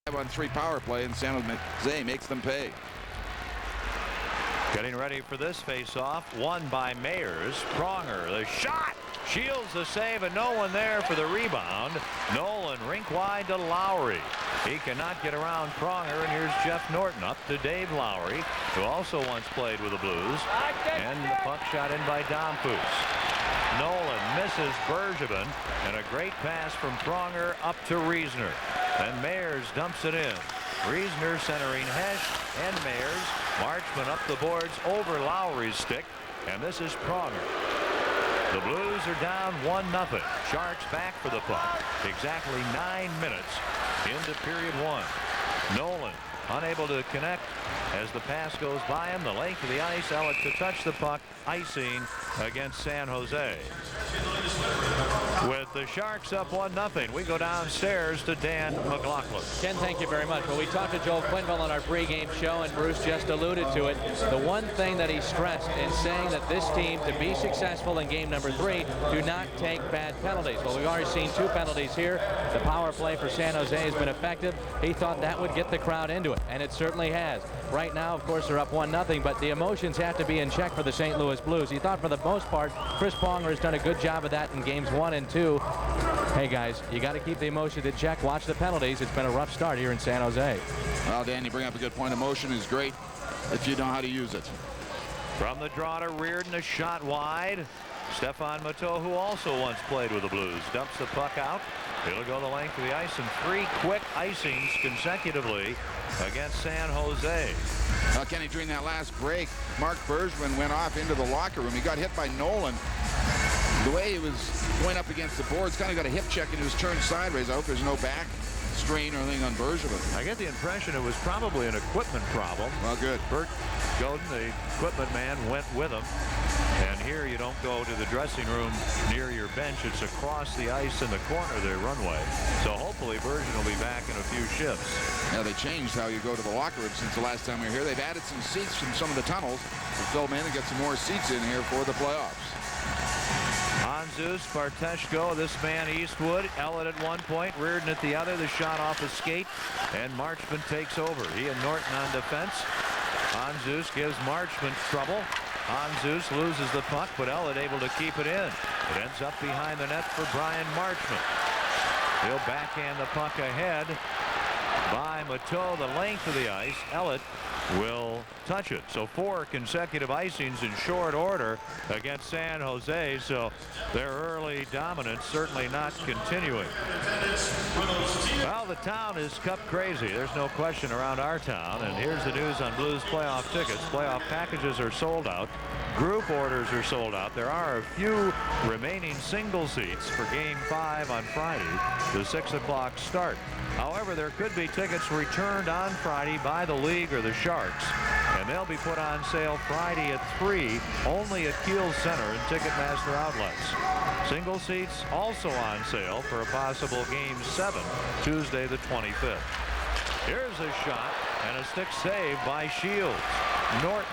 5-on-3 power play, and San Jose makes them pay. Getting ready for this face-off, won by Mayers. Pronger, the shot, shields the save, and no one there for the rebound. Nolan rink wide to Lowry. He cannot get around Pronger, and here's Jeff Norton up to Dave Lowry, who also once played with the Blues. And the puck shot in by Domfus. Nolan misses Bergevin, and a great pass from Pronger up to Reisner. And Mayers dumps it in. Reisner centering Hesh and Mayers. Marchman up the boards over Lowry's stick, and this is Pronger. The Blues are down 1-0. Sharks back for the puck. Exactly 9 minutes into period 1. Nolan unable to connect as the pass goes by him. The length of the ice. Elliott to touch the puck. Icing against San Jose. With the Sharks up 1-0, we go downstairs to Dan McLaughlin. Ken, thank you very much. Well, we talked to Joel Quenneville on our pregame show, and Bruce just alluded to it. The one thing that he stressed in saying that this team, to be successful in game number 3, do not take bad penalties. Well, we've already seen 2 penalties here. The power play for San Jose has been effective. He thought that would get the crowd into it, and it certainly has. Right now, of course, they're up 1-0, but the emotions have to be in check for the St. Louis Blues. He thought for the most part, Chris Pronger has done a good job of that in games 1 and 2. Hey, guys, you got to keep the emotion in check. Watch the penalties. It's been a rough start here in San Jose. Well, Dan, you bring up a good point. Emotion is great if you know how to use it. From the draw to Reardon, a shot wide. Stefan Matteau, who also once played with the Blues, dumps the puck out. It'll go the length of the ice, and 3 quick icings consecutively against San Jose. Well, Kenny, during that last break, Mark Bergevin went off into the locker room. He got hit by Nolan. The way he was going up against the boards, kind of got a hip check, and he was turned sideways. I hope there's no back strain or anything on Bergevin. I get the impression it was probably an equipment problem. Well, good. Bert Godin, the equipment man, went with him. And here you don't go to the dressing room near your bench. It's across the ice in the corner of the runway. So hopefully Bergevin will be back in a few shifts. Yeah, they changed how you go to the locker room since the last time we were here. They've added some seats from some of the tunnels to fill them in and get some more seats in here for the playoffs. Hanzus, Barteshko, this man Eastwood, Elliott at one point, Reardon at the other. The shot off a skate, and Marchman takes over. He and Norton on defense. Hanzus gives Marchman trouble. Hanzus loses the puck, but Elliott able to keep it in. It ends up behind the net for Brian Marchman. He'll backhand the puck ahead by Matteau. The length of the ice. Elliott will touch it. So 4 consecutive icings in short order against San Jose. So their early dominance certainly not continuing. Well, the town is cup crazy. There's no question around our town. And here's the news on Blues playoff tickets. Playoff packages are sold out. Group orders are sold out. There are a few remaining single seats for Game 5 on Friday, the 6 o'clock start. However, there could be tickets returned on Friday by the league or the Sharks, and they'll be put on sale Friday at 3, only at Kiel Center and Ticketmaster outlets. Single seats also on sale for a possible Game 7, Tuesday the 25th. Here's a shot and a stick save by Shields. Norton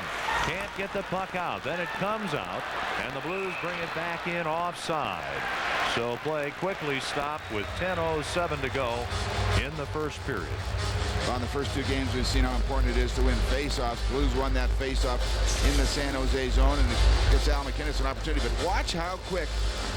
can't get the puck out. Then it comes out, and the Blues bring it back in offside. So play quickly stopped with 10:07 to go in the first period. On the first 2 games, we've seen how important it is to win faceoffs. Blues won that faceoff in the San Jose zone, and it gives Al MacInnis an opportunity. But watch how quick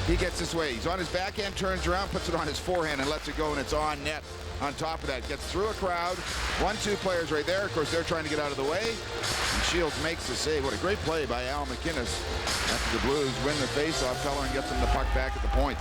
he gets this way. He's on his backhand, turns around, puts it on his forehand, and lets it go, and it's on net. On top of that, gets through a crowd. 1-2 players right there. Of course, they're trying to get out of the way. And Shields makes the save. What a great play by Al MacInnis. After the Blues win the faceoff, Pellerin gets them the puck back at the point.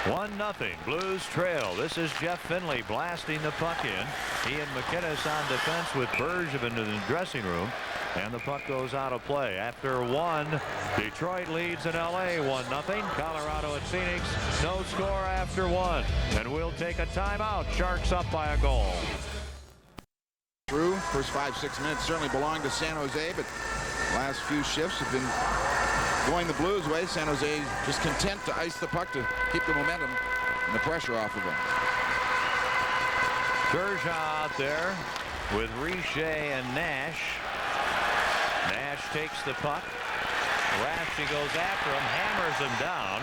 1-0 Blues trail. This is Jeff Finley blasting the puck in. He and MacInnis on defense with Bergevin in the dressing room. And the puck goes out of play. After 1, Detroit leads in LA 1-0. Colorado at Phoenix, no score after 1. And we'll take a timeout. Sharks up by a goal. Through first 5-6 minutes certainly belong to San Jose, but last few shifts have been going the Blues' way. San Jose just content to ice the puck to keep the momentum and the pressure off of them. Kershaw out there with Richer and Nash. Nash takes the puck. Ratchie goes after him, hammers him down.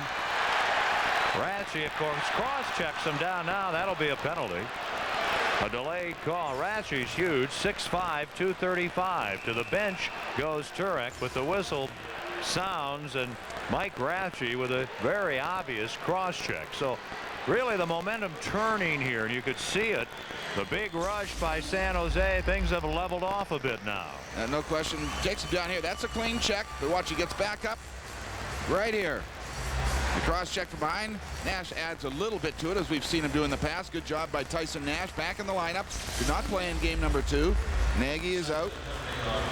Ratchie, of course, cross-checks him down now. That'll be a penalty. A delayed call. Raschie's huge. 6'5", 235. To the bench goes Turek, but the whistle sounds, and Mike Raschie with a very obvious cross check. So really the momentum turning here, and you could see it. The big rush by San Jose. Things have leveled off a bit now. No question. Takes him down here. That's a clean check. But watch, he gets back up right here. The cross check from behind. Nash adds a little bit to it, as we've seen him do in the past. Good job by Tyson Nash, back in the lineup. Did not play in game number 2. Nagy is out.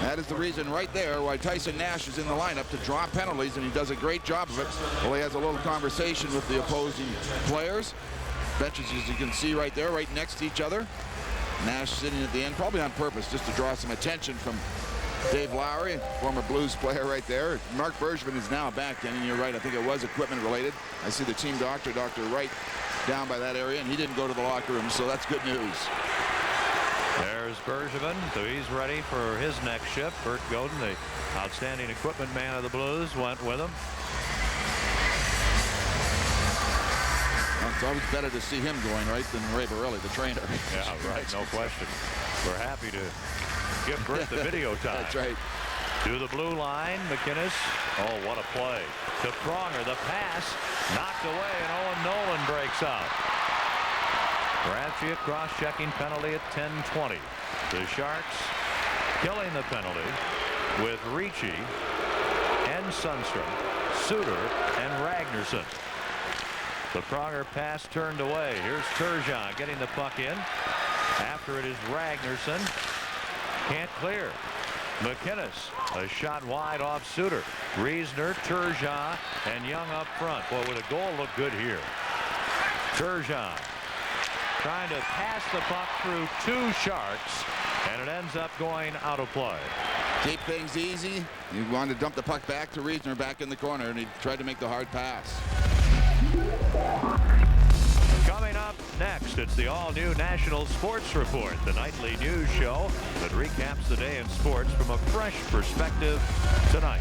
That is the reason right there why Tyson Nash is in the lineup, to draw penalties, and he does a great job of it. Well, he has a little conversation with the opposing players. Benches, as you can see right there, right next to each other. Nash sitting at the end, probably on purpose, just to draw some attention from Dave Lowry, former Blues player right there. Mark Bergevin is now back in, and you're right, I think it was equipment related. I see the team doctor, Dr. Wright, down by that area, and he didn't go to the locker room, so that's good news. There's Bergevin, so he's ready for his next shift. Bert Godin, the outstanding equipment man of the Blues, went with him. Well, it's always better to see him going, right, than Ray Borelli, the trainer. Yeah, right, no question. We're happy to give Bert the video time. That's right. To the blue line, McInnes. Oh, what a play. To Pronger, the pass knocked away, and Owen Nolan breaks out. Raschie, cross-checking penalty at 10:20. The Sharks killing the penalty with Ricci and Sundstrom, Suter, and Ragnarsson. The Pronger pass turned away. Here's Turgeon getting the puck in. After it is Ragnarsson. Can't clear. McInnes, a shot wide off Suter. Riesner, Turgeon, and Young up front. Boy, would a goal look good here. Turgeon trying to pass the puck through 2 Sharks, and it ends up going out of play. Keep things easy. He wanted to dump the puck back to Riesner back in the corner, and he tried to make the hard pass. Coming up next, it's the all-new National Sports Report, the nightly news show that recaps the day in sports from a fresh perspective tonight.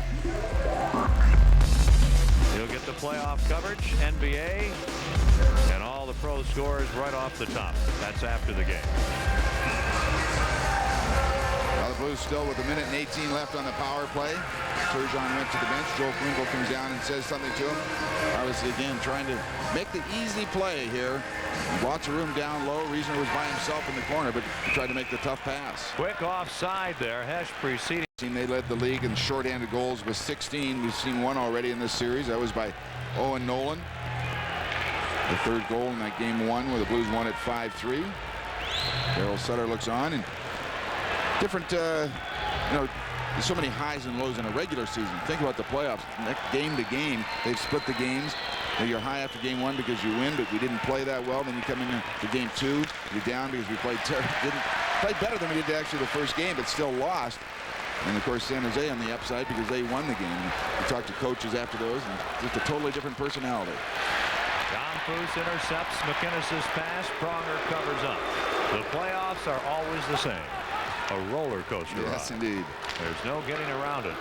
You'll get the playoff coverage, NBA, and all the pro scores right off the top. That's after the game. Well, the Blues still with 1:18 left on the power play. Turgeon went to the bench. Joel Klingel comes down and says something to him. Obviously, again, trying to make the easy play here. Lots of room down low. Riesner was by himself in the corner, but he tried to make the tough pass. Quick offside there. Hesh preceding. They led the league in shorthanded goals with 16. We've seen one already in this series. That was by Owen Nolan. The 3rd goal in that game 1 where the Blues won at 5-3. Darryl Sutter looks on, and different, there's so many highs and lows in a regular season. Think about the playoffs. Game to game, they've split the games. You're high after game 1 because you win, but we didn't play that well. Then you come into game 2, you're down because we didn't play better than we did actually the first game, but still lost. And of course, San Jose on the upside because they won the game. We talked to coaches after those, and just a totally different personality. John Foose intercepts McInnes' pass. Pronger covers up. The playoffs are always the same. A roller coaster ride. Yes, indeed. There's no getting around it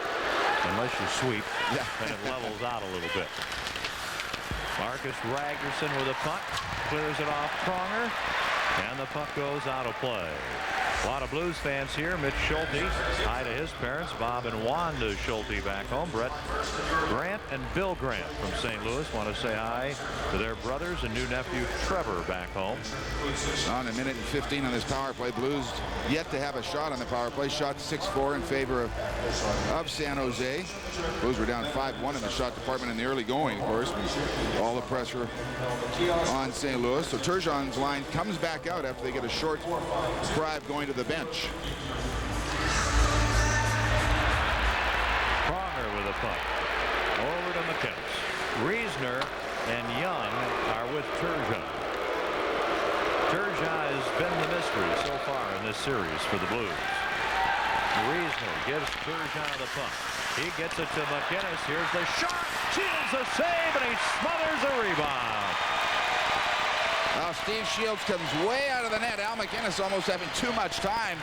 unless you sweep, Yeah. and it levels out a little bit. Marcus Ragnarsson with a puck, clears it off Pronger, and the puck goes out of play. A lot of Blues fans here. Mitch Schulte, hi to his parents, Bob and Wanda Schulte back home. Brett Grant and Bill Grant from St. Louis want to say hi to their brothers and new nephew Trevor back home. On 1:15 on this power play. Blues yet to have a shot on the power play. Shot 6-4 in favor of San Jose. Blues were down 5-1 in the shot department in the early going, of course. All the pressure on St. Louis. So Turgeon's line comes back out after they get a short drive going to the bench. Pronger with a puck. Over to McInnes. Riesner and Young are with Turgeon. Turgeon has been the mystery so far in this series for the Blues. Riesner gives Turgeon the puck. He gets it to McInnes. Here's the shot. Shields a save, and he smothers a rebound. Well, Steve Shields comes way out of the net. Al McInnes almost having too much time.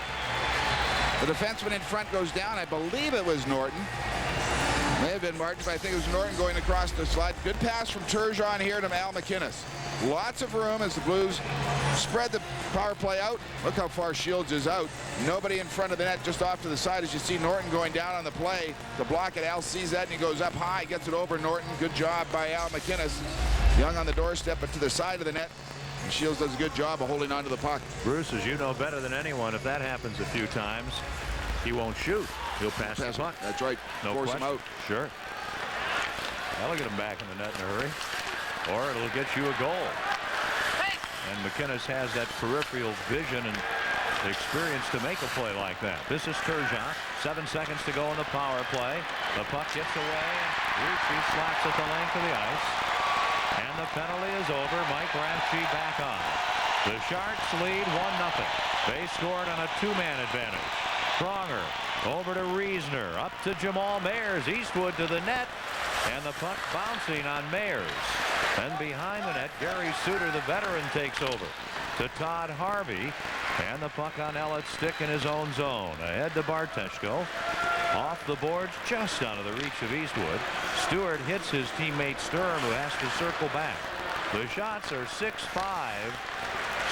The defenseman in front goes down. I believe it was Norton. May have been Martin, but I think it was Norton going across the slide. Good pass from Turgeon here to Al McInnes. Lots of room as the Blues spread the Power play out. Look how far Shields is out. Nobody in front of the net, just off to the side as you see Norton going down on the play to block it. Al sees that and he goes up high, gets it over Norton. Good job by Al McInnes. Young on the doorstep, but to the side of the net. And Shields does a good job of holding on to the puck. Bruce, as you know better than anyone, if that happens a few times, he won't shoot. He'll pass the puck. That's right. No Force question. him out. Sure. That'll get him back in the net in a hurry. Or it'll get you a goal. And McInnes has that peripheral vision and experience to make a play like that. This is Turgeon. 7 seconds to go in the power play. The puck gets away. Ricci slaps at the length of the ice. And the penalty is over. Mike Rathje back on. The Sharks lead 1-0. They scored on a two-man advantage. Pronger over to Reisner. Up to Jamal Mayers. Eastwood to the net. And the puck bouncing on Mayers. Then behind the net, Gary Suter, the veteran, takes over to Todd Harvey. And the puck on Elliot's stick in his own zone. Ahead to Barteshko. Off the boards, just out of the reach of Eastwood. Stewart hits his teammate Sturm, who has to circle back. The shots are 6-5.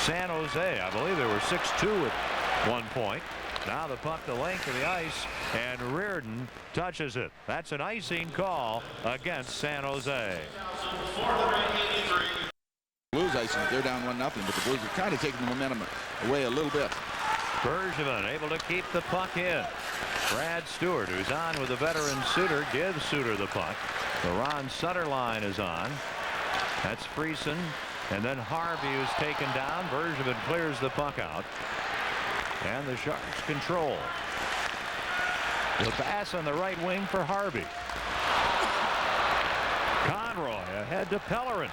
San Jose, I believe they were 6-2 at one point. Now the puck the length of the ice, and Reardon touches it. That's an icing call against San Jose. Blues icing. They're down 1-0, but the Blues have kind of taken the momentum away a little bit. Bergevin able to keep the puck in. Brad Stewart, who's on with the veteran Suter, gives Suter the puck. The Ron Sutter line is on. That's Friesen. And then Harvey is taken down. Bergevin clears the puck out. And the Sharks control. The pass on the right wing for Harvey. Conroy ahead to Pellerin.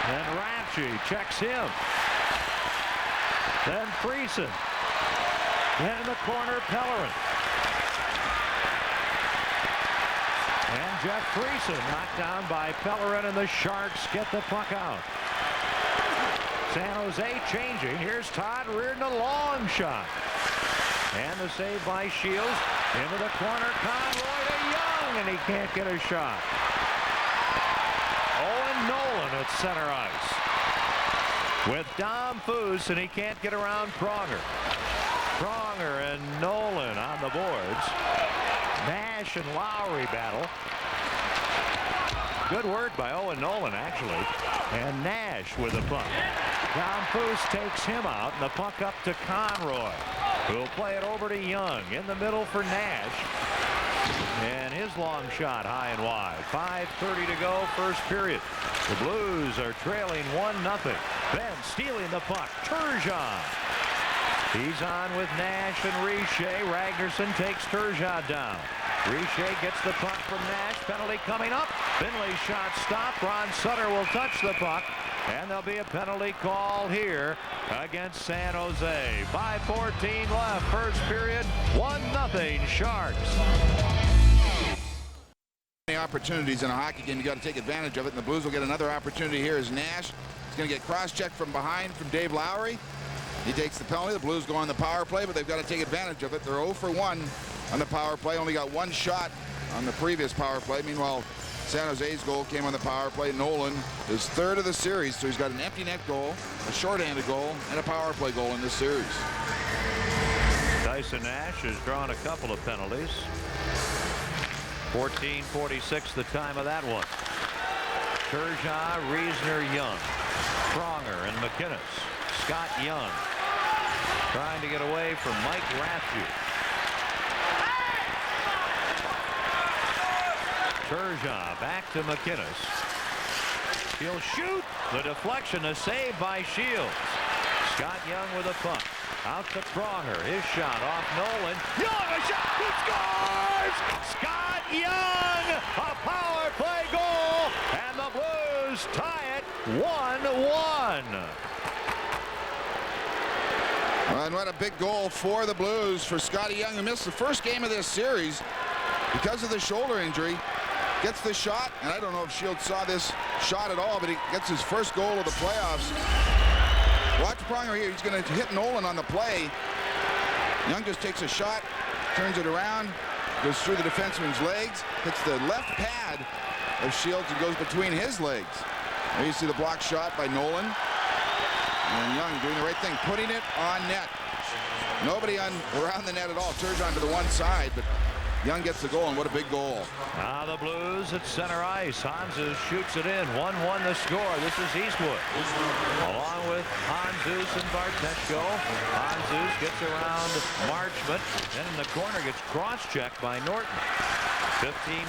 And Rathje checks him. Then Friesen. And in the corner, Pellerin. And Jeff Friesen knocked down by Pellerin, and the Sharks get the puck out. San Jose changing. Here's Todd Reardon, a long shot. And the save by Shields. Into the corner, Conroy to Young, and he can't get a shot. Owen Nolan at center ice. With Dom Foose, and he can't get around Pronger. Pronger and Nolan on the boards. Nash and Lowry battle. Good work by Owen Nolan, actually. And Nash with the puck. Dom Foose takes him out, and the puck up to Conroy, who'll play it over to Young. In the middle for Nash. And his long shot high and wide. 5:30 to go, first period. The Blues are trailing 1-0. Then stealing the puck, Turgeon. He's on with Nash and Richer. Ragnarsson takes Turgeon down. Richer gets the puck from Nash. Penalty coming up. Finley's shot stopped. Ron Sutter will touch the puck. And there'll be a penalty call here against San Jose. 5:14 left, first period. 1-0 Sharks. Many opportunities in a hockey game. You got to take advantage of it. And the Blues will get another opportunity here as Nash is going to get cross-checked from behind from Dave Lowry. He takes the penalty. The Blues go on the power play, but they've got to take advantage of it. They're 0 for 1 on the power play. Only got one shot on the previous power play. Meanwhile, San Jose's goal came on the power play. Nolan, his third of the series, so he's got an empty net goal, a shorthanded goal, and a power play goal in this series. Dyson Nash has drawn a couple of penalties. 14:46 the time of that one. Turgeon, Reisner, Young, Pronger, and McInnes. Scott Young trying to get away from Mike Rathje. Turgeon back to McInnes. He'll shoot. The deflection, a save by Shields. Scott Young with a puck. Out to Pronger. His shot off Nolan. Young, a shot. Who scores? Scott Young. A power play goal. And the Blues tie it 1-1. And what a big goal for the Blues for Scotty Young, who missed the first game of this series because of the shoulder injury. Gets the shot, and I don't know if Shields saw this shot at all, but he gets his first goal of the playoffs. Watch Pronger here. He's going to hit Nolan on the play. Young just takes a shot, turns it around, goes through the defenseman's legs, hits the left pad of Shields and goes between his legs. There you see the block shot by Nolan. And Young doing the right thing, putting it on net. Nobody around the net at all. Turgeon to the one side, but Young gets the goal, and what a big goal. Now the Blues at center ice. Hanzus shoots it in. 1-1 the score. This is Eastwood. Along with Hanzus and Barteshko. Hanzus gets around Marchment. Then in the corner gets cross-checked by Norton. 15-14.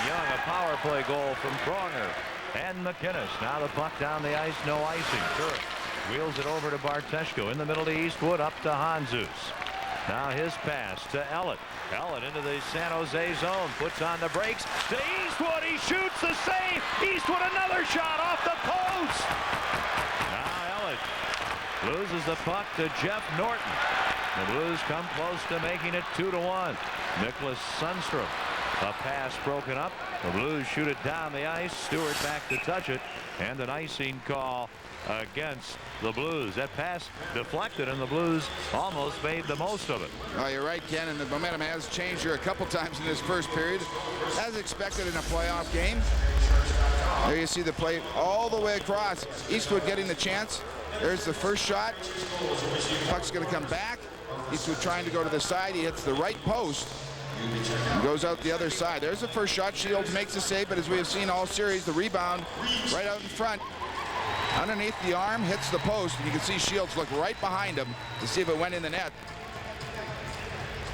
Young, a power play goal from Pronger. And McInnes. Now the puck down the ice. No icing. Turek wheels it over to Barteshko. In the middle to Eastwood. Up to Hanzus. Now his pass to Ellett. Ellett into the San Jose zone. Puts on the brakes to Eastwood. He shoots the save. Eastwood another shot off the post. Now Ellett loses the puck to Jeff Norton. The Blues come close to making it 2-1. Nicholas Sundstrom. A pass broken up. The Blues shoot it down the ice. Stewart back to touch it. And an icing call against the Blues. That pass deflected, and the Blues almost made the most of it. Oh, you're right, Ken, and the momentum has changed here a couple times in this first period, as expected in a playoff game. There you see the play all the way across. Eastwood getting the chance. There's the first shot. Puck's going to come back. Eastwood trying to go to the side. He hits the right post and goes out the other side. There's the first shot. Shields makes the save, but as we have seen all series, the rebound right out in front. Underneath the arm, hits the post, and you can see Shields look right behind him to see if it went in the net.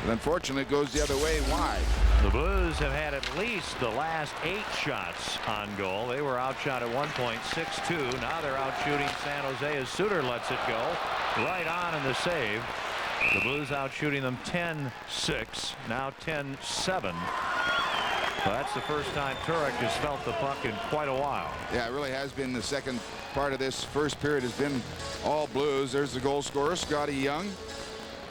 But unfortunately, it goes the other way wide. The Blues have had at least the last 8 shots on goal. They were outshot at one point 6-2. Now they're out shooting San Jose as Suter lets it go. Right on in the save. The Blues out shooting them 10-6. Now 10-7. Well, that's the first time Turek has felt the puck in quite a while. Yeah, it really has been. The second part of this first period has been all Blues. There's the goal scorer, Scotty Young,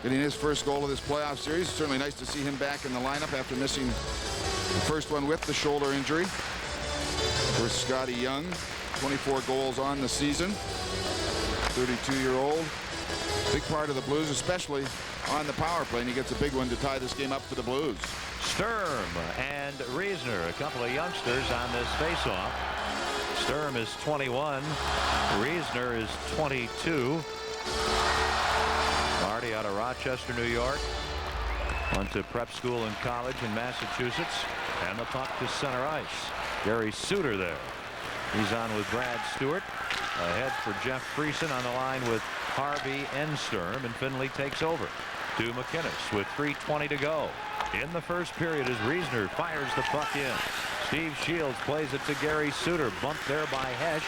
getting his first goal of this playoff series. Certainly nice to see him back in the lineup after missing the first one with the shoulder injury. For Scotty Young, 24 goals on the season, 32-year-old. Big part of the Blues, especially on the power play, and he gets a big one to tie this game up for the Blues. Sturm and Riesner, a couple of youngsters on this faceoff. Sturm is 21. Riesner is 22. Marty out of Rochester, New York. Went to prep school and college in Massachusetts. And the puck to center ice. Gary Suter there. He's on with Brad Stewart. Ahead for Jeff Friesen on the line with Harvey and Sturm. And Finley takes over to McInnes with 3:20 to go in the first period as Riesner fires the puck in. Steve Shields plays it to Gary Suter. Bumped there by Hesch.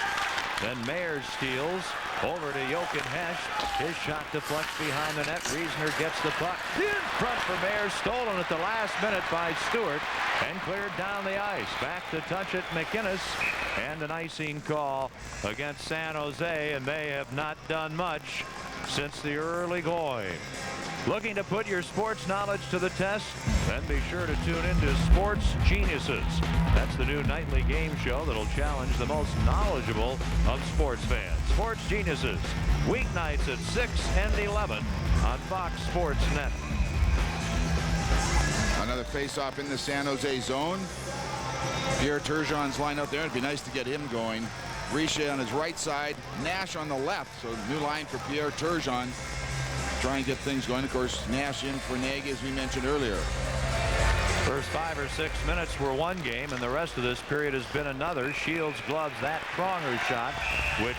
Then Mayers steals over to Jochen Hesch. His shot deflects behind the net. Riesner gets the puck in front for Mayers. Stolen at the last minute by Stewart and cleared down the ice. Back to touch it, McInnes. And an icing call against San Jose, and they have not done much since the early going. Looking to put your sports knowledge to the test? Then be sure to tune into Sports Geniuses. That's the new nightly game show that'll challenge the most knowledgeable of sports fans. Sports Geniuses, weeknights at 6 and 11 on Fox Sports Net. Another face-off in the San Jose zone. Pierre Turgeon's line out there. It'd be nice to get him going. Richer on his right side, Nash on the left. So new line for Pierre Turgeon. Try and get things going. Of course, Nash in for Nagy, as we mentioned earlier. First 5 or 6 minutes were one game, and the rest of this period has been another. Shields gloves that Pronger shot, which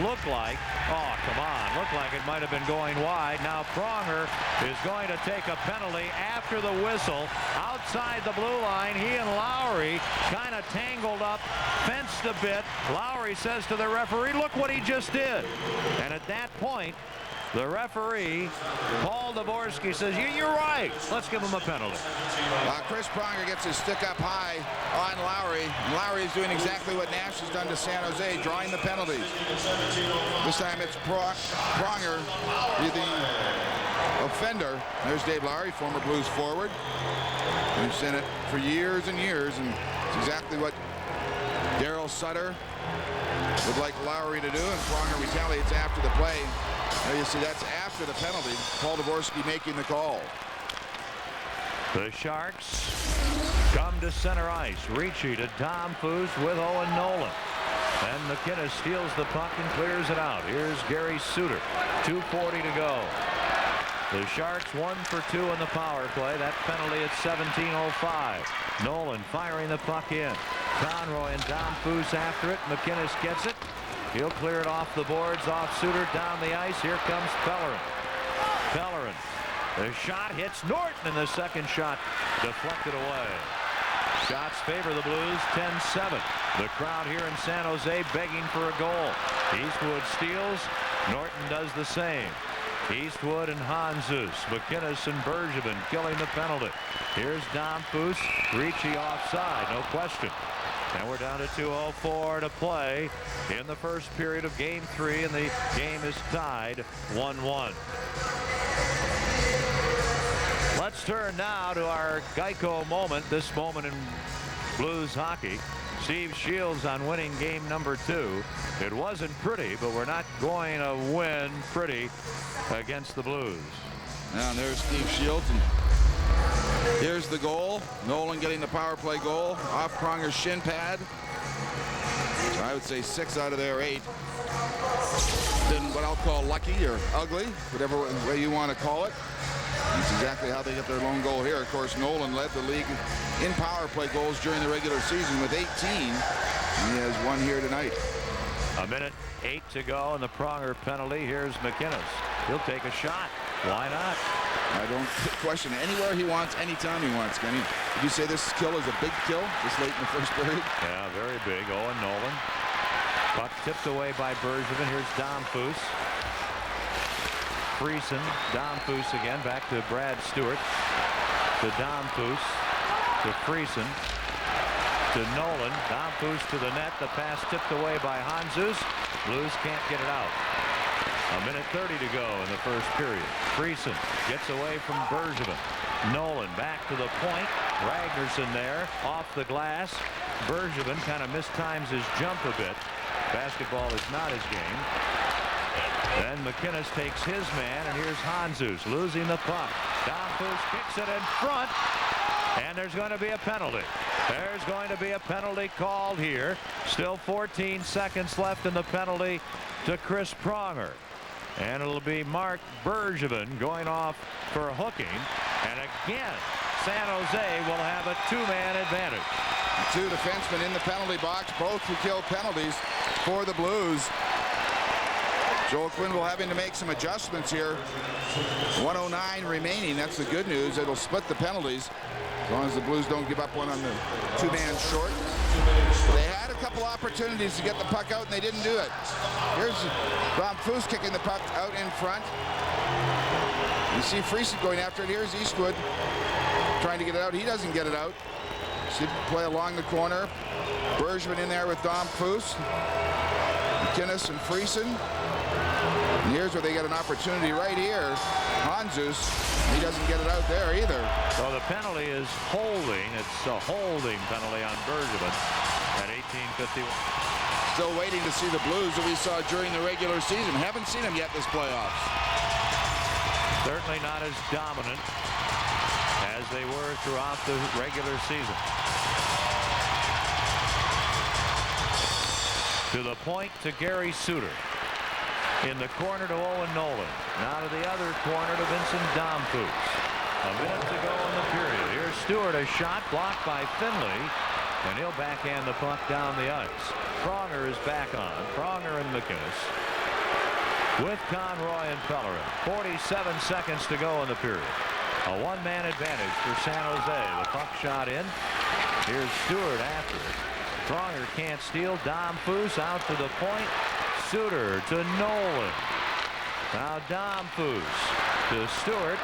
looked like, oh, come on, looked like it might have been going wide. Now Pronger is going to take a penalty after the whistle. Outside the blue line, he and Lowry kind of tangled up, fenced a bit. Lowry says to the referee, look what he just did. And at that point, the referee, Paul Dvorsky, says, you're right. Let's give him a penalty. Chris Pronger gets his stick up high on Lowry. Lowry is doing exactly what Nash has done to San Jose, drawing the penalties. This time it's Pronger, the offender. There's Dave Lowry, former Blues forward. We've seen it for years and years, and it's exactly what Darryl Sutter would like Lowry to do, and Pronger retaliates after the play. Now you see that's after the penalty. Paul Dvorsky making the call. The Sharks come to center ice. Ricci to Tom Foose with Owen Nolan. And McInnes steals the puck and clears it out. Here's Gary Suter. 2:40 to go. The Sharks 1 for 2 in the power play. That penalty at 17:05. Nolan firing the puck in. Conroy and Domfus after it. McInnes gets it. He'll clear it off the boards, off Suter, down the ice. Here comes Pellerin. Pellerin. The shot hits Norton, and the second shot deflected away. Shots favor the Blues, 10-7. The crowd here in San Jose begging for a goal. Eastwood steals. Norton does the same. Eastwood and Hanzus, McInnes and Bergevin killing the penalty. Here's Domfus. Ricci offside, no question. And we're down to 2:04 to play in the first period of Game 3, and the game is tied 1-1. Let's turn now to our Geico moment, this moment in Blues hockey. Steve Shields on winning game number 2. It wasn't pretty, but we're not going to win pretty against the Blues. And there's Steve Shields. And here's the goal. Nolan getting the power play goal off Pronger's shin pad. So I would say 6 out of their 8. Then what I'll call lucky or ugly, whatever way you want to call it. That's exactly how they get their lone goal here. Of course, Nolan led the league in power play goals during the regular season with 18. He has 1 here tonight. 1:08 to go, and the Pronger penalty. Here's McInnes. He'll take a shot. Why not? I don't question it. Anywhere he wants, anytime he wants, Kenny. Did you say this kill is a big kill this late in the first period? Yeah, very big. Owen Nolan. Puck tipped away by Bergevin. Here's Domfus. Friesen. Domfus again. Back to Brad Stewart. To Domfus. To Friesen. To Nolan. Domfus to the net. The pass tipped away by Hanzus. Blues can't get it out. 1:30 to go in the first period. Friesen gets away from Bergevin. Nolan back to the point. Ragnarsson there off the glass. Bergevin kind of mistimes his jump a bit. Basketball is not his game. Then McInnes takes his man, and here's Hanzus losing the puck. Domfus kicks it in front, and there's going to be a penalty. There's going to be a penalty called here. Still 14 seconds left in the penalty to Chris Pronger. And it'll be Mark Bergevin going off for hooking. And again, San Jose will have a 2-man advantage. The 2 defensemen in the penalty box, both who killed penalties for the Blues. Joel Quenneville having to make some adjustments here. 1:09 remaining. That's the good news. It'll split the penalties as long as the Blues don't give up one on the 2-man short. They had a couple opportunities to get the puck out, and they didn't do it. Here's Domfus kicking the puck out in front. You see Friesen going after it. Here's Eastwood trying to get it out. He doesn't get it out. Should play along the corner. Bergevin in there with Domfus. McInnes and Friesen. And here's where they get an opportunity right here. Hanzus, he doesn't get it out there either. So the penalty is holding. It's a holding penalty on Bergevin at 18:51. Still waiting to see the Blues that we saw during the regular season. Haven't seen them yet this playoffs. Certainly not as dominant as they were throughout the regular season. To the point to Gary Suter. In the corner to Owen Nolan. Now to the other corner to Vincent Domfus. 1 minute to go in the period. Here's Stewart, a shot blocked by Finley, and he'll backhand the puck down the ice. Pronger is back on. Pronger and McInnes with Conroy and Pellerin. 47 seconds to go in the period. A 1-man advantage for San Jose. The puck shot in. Here's Stewart after it. Pronger can't steal. Domfus out to the point. Suter to Nolan. Now Domfus to Stewart.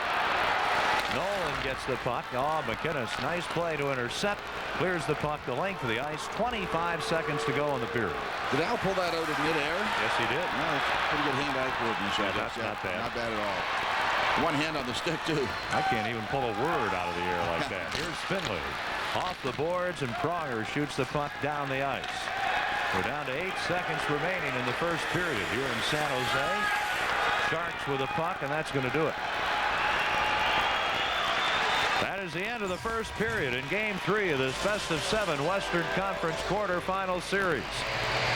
Nolan gets the puck. Oh, McInnes, nice play to intercept. Clears the puck the length of the ice. 25 seconds to go in the period. Did Al pull that out in midair? Yes, he did. No, pretty good hand-eye coordination. Yeah, that's not bad. Not bad at all. One hand on the stick, too. I can't even pull a word out of the air like that. Here's Finley. Off the boards, and Pronger shoots the puck down the ice. We're down to 8 seconds remaining in the first period here in San Jose. Sharks with a puck, and that's going to do it. That is the end of the first period in Game 3 of this best-of-7 Western Conference quarterfinal series.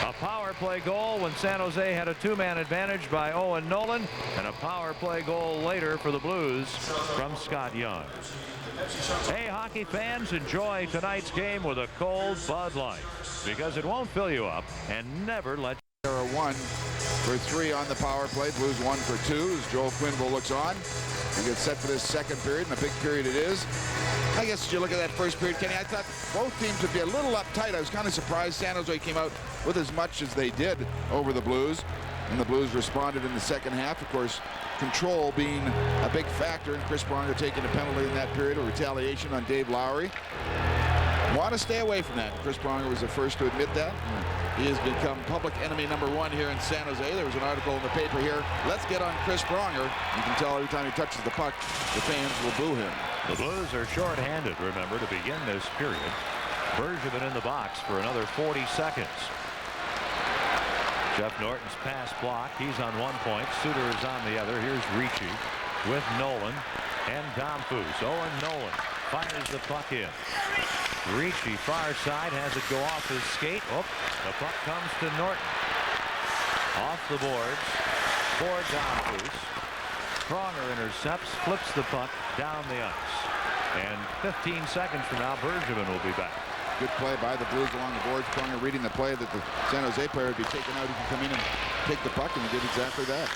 A power play goal when San Jose had a two-man advantage by Owen Nolan, and a power play goal later for the Blues from Scott Young. Hey, hockey fans, enjoy tonight's game with a cold Bud Light, because it won't fill you up and never let you. 1 for 3 on the power play. Blues 1 for 2 as Joel Quenneville looks on. We get set for this second period, and a big period it is. I guess you look at that first period, Kenny, I thought both teams would be a little uptight. I was kind of surprised San Jose came out with as much as they did over the Blues, and the Blues responded in the second half. Of course, control being a big factor, and Chris Pronger taking a penalty in that period of retaliation on Dave Lowry. Want to stay away from that. Chris Pronger was the first to admit that. He has become public enemy #1 here in San Jose. There was an article in the paper here. Let's get on Chris Pronger. You can tell every time he touches the puck, the fans will boo him. The Blues are shorthanded, remember, to begin this period. Bergevin in the box for another 40 seconds. Jeff Norton's pass blocked. He's on 1 point. Suter is on the other. Here's Ricci with Nolan and Domfus. Owen Nolan fires the puck in. Ricci far side, has it go off his skate. Oh, the puck comes to Norton. Off the boards for Domfus. Pronger intercepts, flips the puck down the ice. And 15 seconds from now, Bergevin will be back. Good play by the Blues along the boards. Pronger reading the play that the San Jose player would be taken out. He can come in and take the puck, and he did exactly that.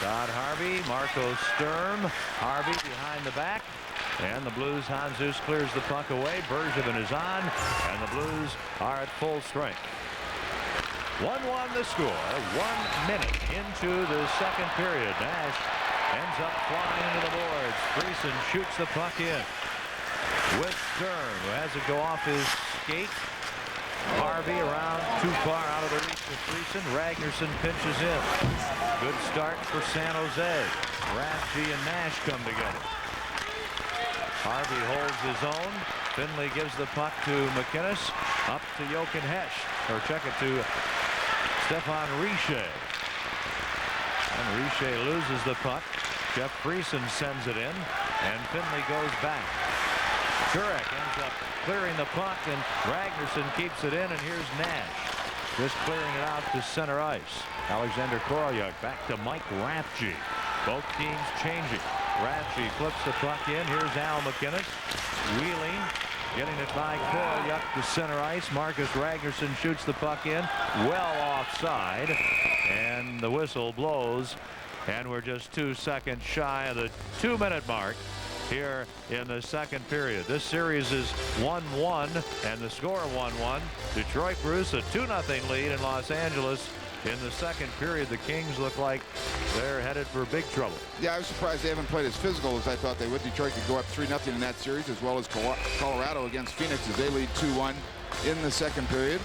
Todd Harvey, Marco Sturm. Harvey behind the back. And the Blues, Hanzus clears the puck away. Bergevin is on, and the Blues are at full strength. 1-1 the score. 1 minute into the second period. Nash ends up flying into the boards. Friesen shoots the puck in with Sturm, who has it go off his skate. Harvey around too far out of the reach of Friesen. Ragnarsson pinches in. Good start for San Jose. Rathje and Nash come together. Harvey holds his own. Finley gives the puck to McInnes. Up to Jochen Hesch. Or check it to Stefan Richer. And Richer loses the puck. Jeff Friesen sends it in. And Finley goes back. Turek ends up clearing the puck, and Ragnarsson keeps it in. And here's Nash just clearing it out to center ice. Alexander Korolyuk back to Mike Rathje. Both teams changing. Rathje flips the puck in. Here's Al McInnes wheeling, getting it by Korolyuk to center ice. Marcus Ragnarsson shoots the puck in, well offside, and the whistle blows, and we're just 2 seconds shy of the 2-minute mark here in the second period. This series is 1-1, and the score 1-1. Detroit Bruce a 2-0 lead in Los Angeles. In the second period, the Kings look like they're headed for big trouble. Yeah, I was surprised they haven't played as physical as I thought they would. Detroit could go up 3-0 in that series, as well as Colorado against Phoenix as they lead 2-1 in the second period.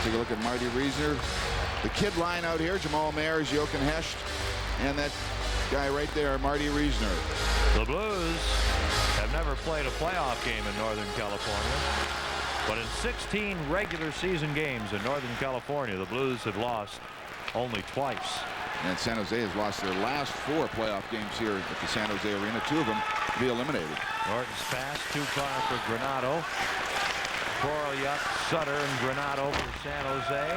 Take a look at Marty Reisner. The kid line out here, Jamal Mayers, Jochen Hesch, and that guy right there, Marty Reisner. The Blues have never played a playoff game in Northern California. But in 16 regular season games in Northern California, the Blues have lost only twice. And San Jose has lost their last 4 playoff games here at the San Jose Arena. 2 of them to be eliminated. Norton's pass too far for Granato. Korolyuk, Sutter, and Granato for San Jose.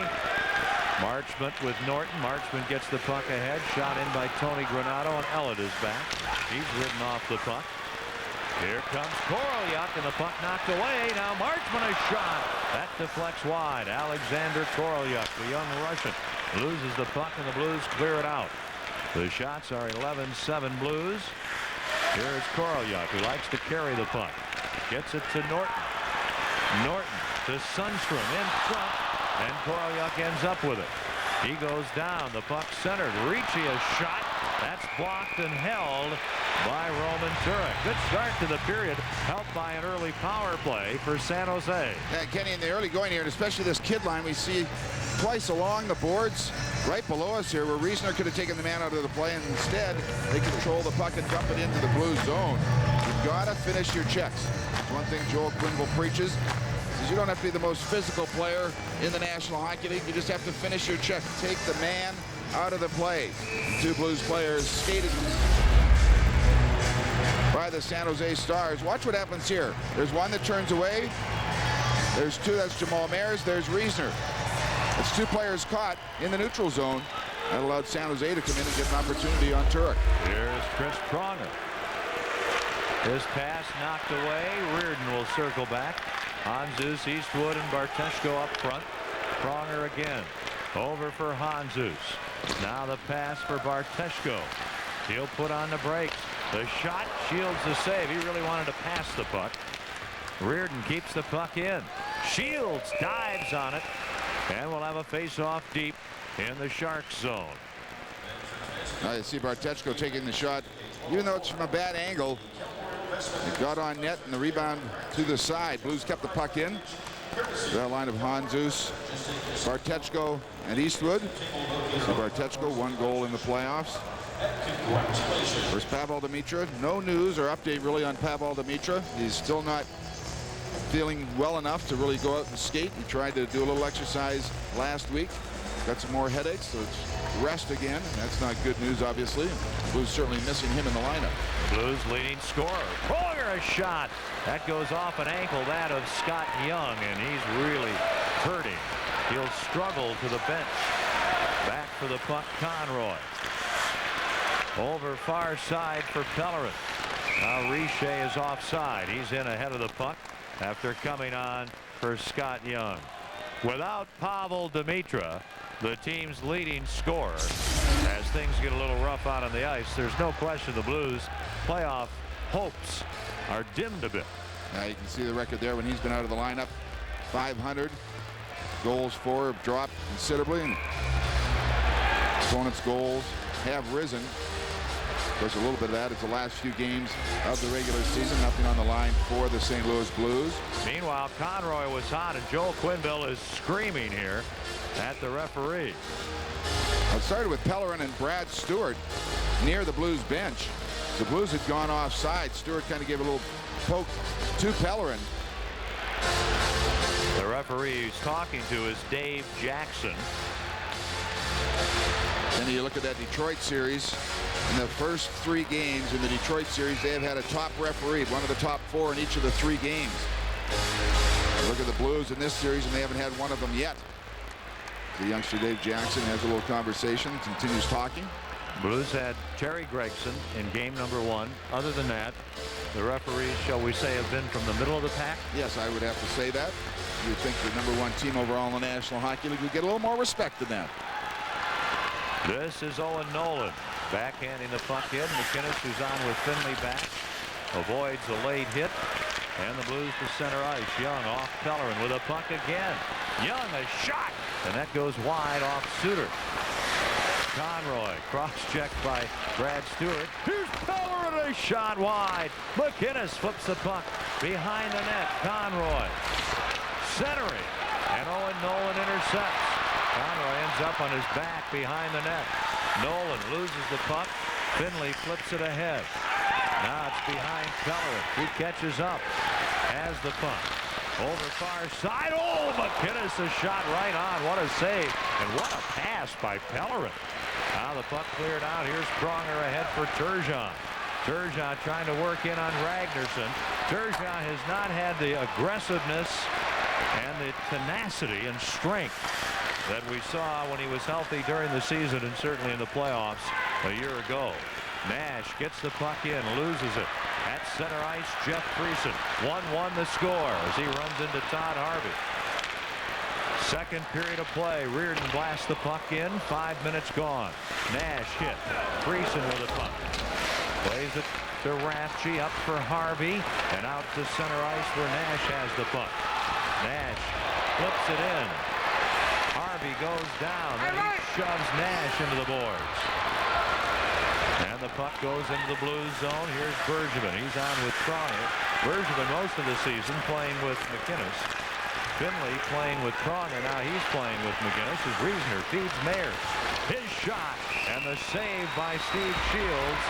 Marchment with Norton. Marchment gets the puck ahead. Shot in by Tony Granato, and Ellett is back. He's ridden off the puck. Here comes Korolyuk, and the puck knocked away. Now Marchment a shot. That deflects wide. Alexander Korolyuk, the young Russian, loses the puck, and the Blues clear it out. The shots are 11-7 Blues. Here's Korolyuk, who likes to carry the puck. Gets it to Norton. Norton to Sundstrom in front, and Korolyuk ends up with it. He goes down. The puck centered. Ricci a shot. That's blocked and held by Roman Turek. Good start to the period, helped by an early power play for San Jose. Yeah, Kenny, in the early going here, and especially this kid line, we see twice along the boards right below us here where Reisner could have taken the man out of the play, and instead they control the puck and dump it into the Blues zone. You've got to finish your checks. That's one thing Joel Quenneville preaches. He says you don't have to be the most physical player in the National Hockey League. You just have to finish your check. Take the man out of the play. 2 Blues players skated by the the San Jose Stars. Watch what happens here. There's one that turns away. There's two. That's Jamal Mayers. There's Reisner. It's two players caught in the neutral zone. That allowed San Jose to come in and get an opportunity on Turek. Here's Chris Pronger. His pass knocked away. Reardon will circle back. Hanzus, Eastwood, and Barteshko up front. Pronger again. Over for Hanzus. Now the pass for Barteshko. He'll put on the brakes. The shot shields the save. He really wanted to pass the puck. Reardon keeps the puck in. Shields dives on it. And we'll have a face-off deep in the Sharks zone. Now you see Barteshko taking the shot. Even though it's from a bad angle, it got on net and the rebound to the side. Blues kept the puck in. That line of Hanzus, Barteshko, and Eastwood. So Barteshko, 1 goal in the playoffs. There's Pavel Demitra. No news or update really on Pavel Demitra. He's still not feeling well enough to really go out and skate. He tried to do a little exercise last week. Got some more headaches, so it's rest again. That's not good news, obviously. Blues certainly missing him in the lineup. Blues leading scorer. Pronger, a shot. That goes off an ankle, that of Scott Young, and he's really hurting. He'll struggle to the bench. Back for the puck, Conroy. Over far side for Pellerin. Now Richer is offside. He's in ahead of the puck after coming on for Scott Young. Without Pavel Demitra, the team's leading scorer, as things get a little rough out on the ice, there's no question the Blues' playoff hopes are dimmed a bit. Now you can see the record there when he's been out of the lineup. 500 goals for have dropped considerably, and opponents' goals have risen. Of course, a little bit of that is the last few games of the regular season. Nothing on the line for the St. Louis Blues. Meanwhile, Conroy was hot, and Joel Quenneville is screaming here at the referee. It started with Pellerin and Brad Stewart near the Blues bench. The Blues had gone offside. Stewart kind of gave a little poke to Pellerin. The referee he's talking to is Dave Jackson. Then you look at that Detroit series. In the first 3 games in the Detroit series, they have had a top referee, one of the top 4 in each of the 3 games. Look at the Blues in this series, and they haven't had one of them yet. The youngster Dave Jackson has a little conversation, continues talking. Blues had Terry Gregson in game number 1. Other than that, the referees, shall we say, have been from the middle of the pack? Yes, I would have to say that. You would think the #1 team overall in the National Hockey League would get a little more respect than that. This is Owen Nolan backhanding the puck in. McInnes, who's on with Finley back, avoids a late hit, and the Blues to center ice. Young off Pellerin with a puck again. Young, a shot, and that goes wide off Suter. Conroy cross-checked by Brad Stewart. Here's Pellerin, a shot wide. McInnes flips the puck behind the net. Conroy centering, and Owen Nolan intercepts. Conroy ends up on his back behind the net. Nolan loses the puck. Finley flips it ahead. Now it's behind Pellerin. He catches up. Has the puck. Over far side. Oh, McInnes, a shot right on. What a save. And what a pass by Pellerin. Now the puck cleared out. Here's Pronger ahead for Turgeon. Turgeon trying to work in on Ragnarsson. Turgeon has not had the aggressiveness and the tenacity and strength that we saw when he was healthy during the season and certainly in the playoffs a year ago. Nash gets the puck in, loses it. At center ice, Jeff Friesen. 1-1 the score as he runs into Todd Harvey. Second period of play. Reardon blasts the puck in. 5 minutes gone. Nash hit. Friesen with the puck. Plays it to Rathje, up for Harvey, and out to center ice where Nash has the puck. Nash flips it in. Harvey goes down, and he shoves Nash into the boards. And the puck goes into the Blues zone. Here's Bergevin. He's on with Pronger. Bergevin most of the season playing with McInnes. Finley playing with Pronger. Now he's playing with McInnes as Reisner feeds Mayers. His shot, and the save by Steve Shields.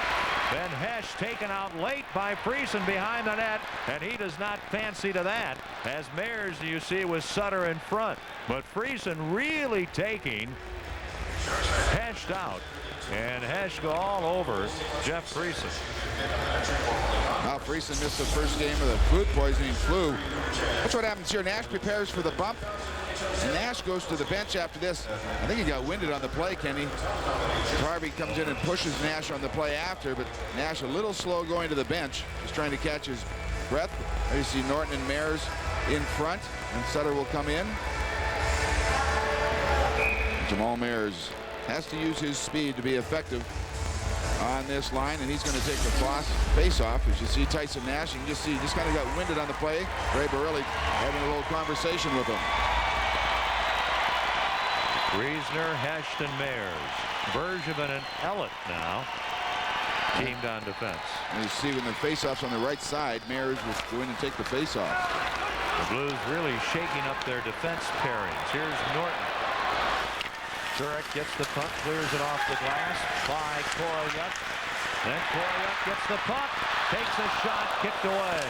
Then Hesh taken out late by Friesen behind the net, and he does not fancy to that, as Mayers, you see, with Sutter in front. But Friesen really taking Hesh out And Hesh go all over Jeff Friesen. Well, Friesen missed the first game of the food poisoning flu. That's what happens here. Nash prepares for the bump, and Nash goes to the bench after this. I think he got winded on the play, Kenny. Harvey comes in and pushes Nash on the play after, but Nash a little slow going to the bench. He's trying to catch his breath. There you see Norton and Mayers in front, and Sutter will come in. Jamal Mayers has to use his speed to be effective on this line, and he's going to take the face-off. As you see Tyson Nash, you can just see he just kind of got winded on the play. Ray Borelli having a little conversation with him. Reisner, Hecht, and Mayers. Bergevin and Ellett now teamed on defense. And you see when the face-off's on the right side, Mayers will go in and take the face-off. The Blues really shaking up their defense pairings. Here's Norton. Turek gets the puck, clears it off the glass by Koryuk. Then Koryuk gets the puck, takes a shot, kicked away.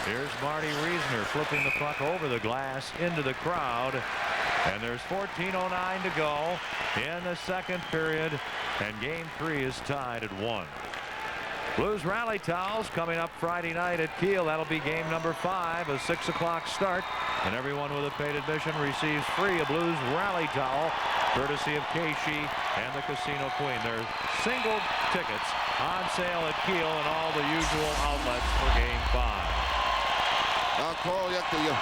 Here's Marty Reisner flipping the puck over the glass into the crowd. And there's 14:09 to go in the second period, and game 3 is tied at 1. Blues rally towels coming up Friday night at Kiel. That'll be game number 5, a 6 o'clock start, and everyone with a paid admission receives free a Blues rally towel courtesy of Keishi and the Casino Queen. There's single tickets on sale at Kiel and all the usual outlets for game 5. Now Koryuk, the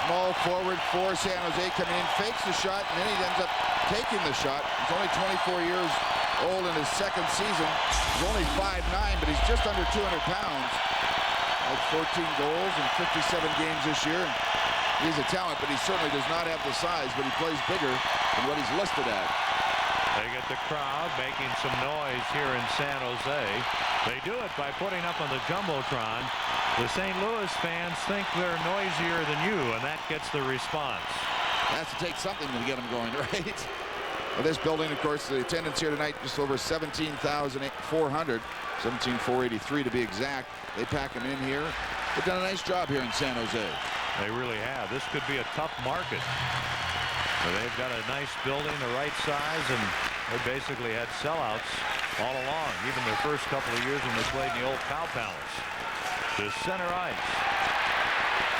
small forward for San Jose, coming in, fakes the shot, and then he ends up taking the shot. He's only 24 years old in his second season. He's only 5'9", but he's just under 200 pounds. Had 14 goals in 57 games this year. He's a talent, but he certainly does not have the size, but he plays bigger than what he's listed at. They get the crowd making some noise here in San Jose. They do it by putting up on the Jumbotron. The St. Louis fans think they're noisier than you, and that gets the response. Has to take something to get them going, right? Well, this building, of course, the attendance here tonight just over 17,400, 17,483 to be exact. They pack them in here. They've done a nice job here in San Jose. They really have. This could be a tough market. But they've got a nice building, the right size, and they basically had sellouts all along, even their first couple of years when they played in the old Cow Palace. To center ice.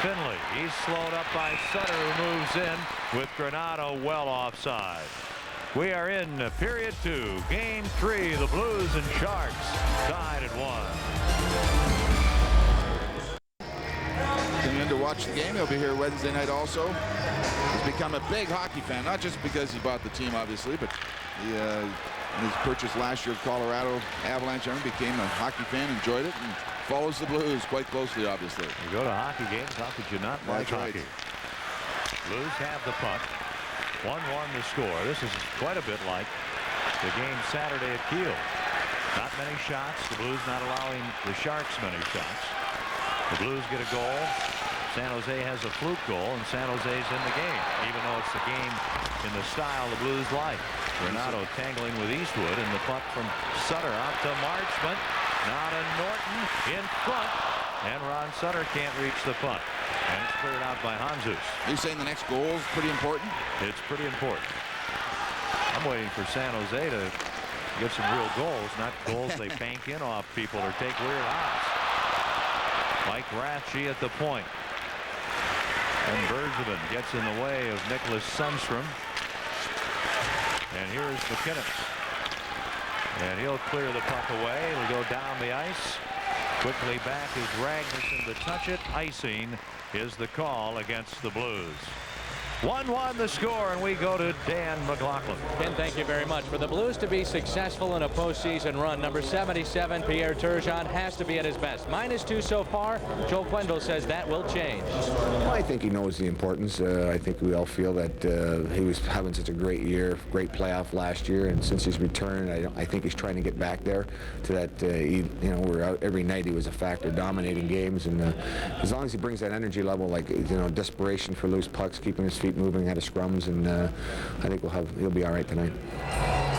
Finley, he's slowed up by Sutter, who moves in with Granato well offside. We are in period 2, game 3. The Blues and Sharks tied at 1. Coming in to watch the game. He'll be here Wednesday night also. He's become a big hockey fan, not just because he bought the team, obviously, but he, in his purchase last year of Colorado Avalanche, became a hockey fan, enjoyed it, and follows the Blues quite closely, obviously. You go to hockey games, how could you not like hockey? Blues have the puck. 1-1 the score. This is quite a bit like the game Saturday at Kiel. Not many shots. The Blues not allowing the Sharks many shots. The Blues get a goal. San Jose has a fluke goal, and San Jose's in the game, even though it's the game in the style the Blues like. Renato tangling with Eastwood, and the puck from Sutter out to Marchment. Now to Norton in front, and Ron Sutter can't reach the puck. And it's cleared out by Hanzus. You're saying the next goal is pretty important? It's pretty important. I'm waiting for San Jose to get some real goals, not goals they bank in off people or take weird odds. Mike Ratchie at the point. And Bergevin gets in the way of Nicholas Sundstrom. And here's McKinnon. And he'll clear the puck away. It'll go down the ice. Quickly back is Ragnarsson to touch it. Icing is the call against the Blues. 1-1 the score, and we go to Dan McLaughlin. Ken, thank you very much. For the Blues to be successful in a postseason run, number 77, Pierre Turgeon, has to be at his best. -2 so far. Joe Quenneville says that will change. Well, I think he knows the importance. I think we all feel that he was having such a great year, great playoff last year, and since his return, I think he's trying to get back there to that. We're out every night. He was a factor, dominating games, and as long as he brings that energy level, like desperation for loose pucks, keeping his feet moving out of scrums, and I think he'll be all right tonight.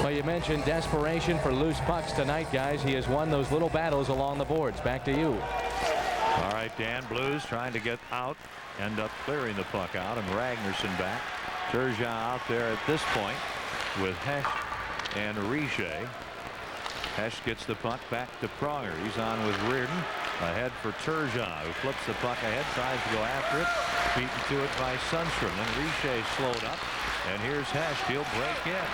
Well, you mentioned desperation for loose pucks tonight, guys. He has won those little battles along the boards. Back to you. All right, Dan. Blues trying to get out, end up clearing the puck out, and Ragnarsson back. Turgeon out there at this point with Hecht and Richer. Hesh gets the puck back to Pronger. He's on with Reardon. Ahead for Turgeon, who flips the puck ahead, tries to go after it. Beaten to it by Sundstrom. Then Richer slowed up. And here's Hesh. He'll break in.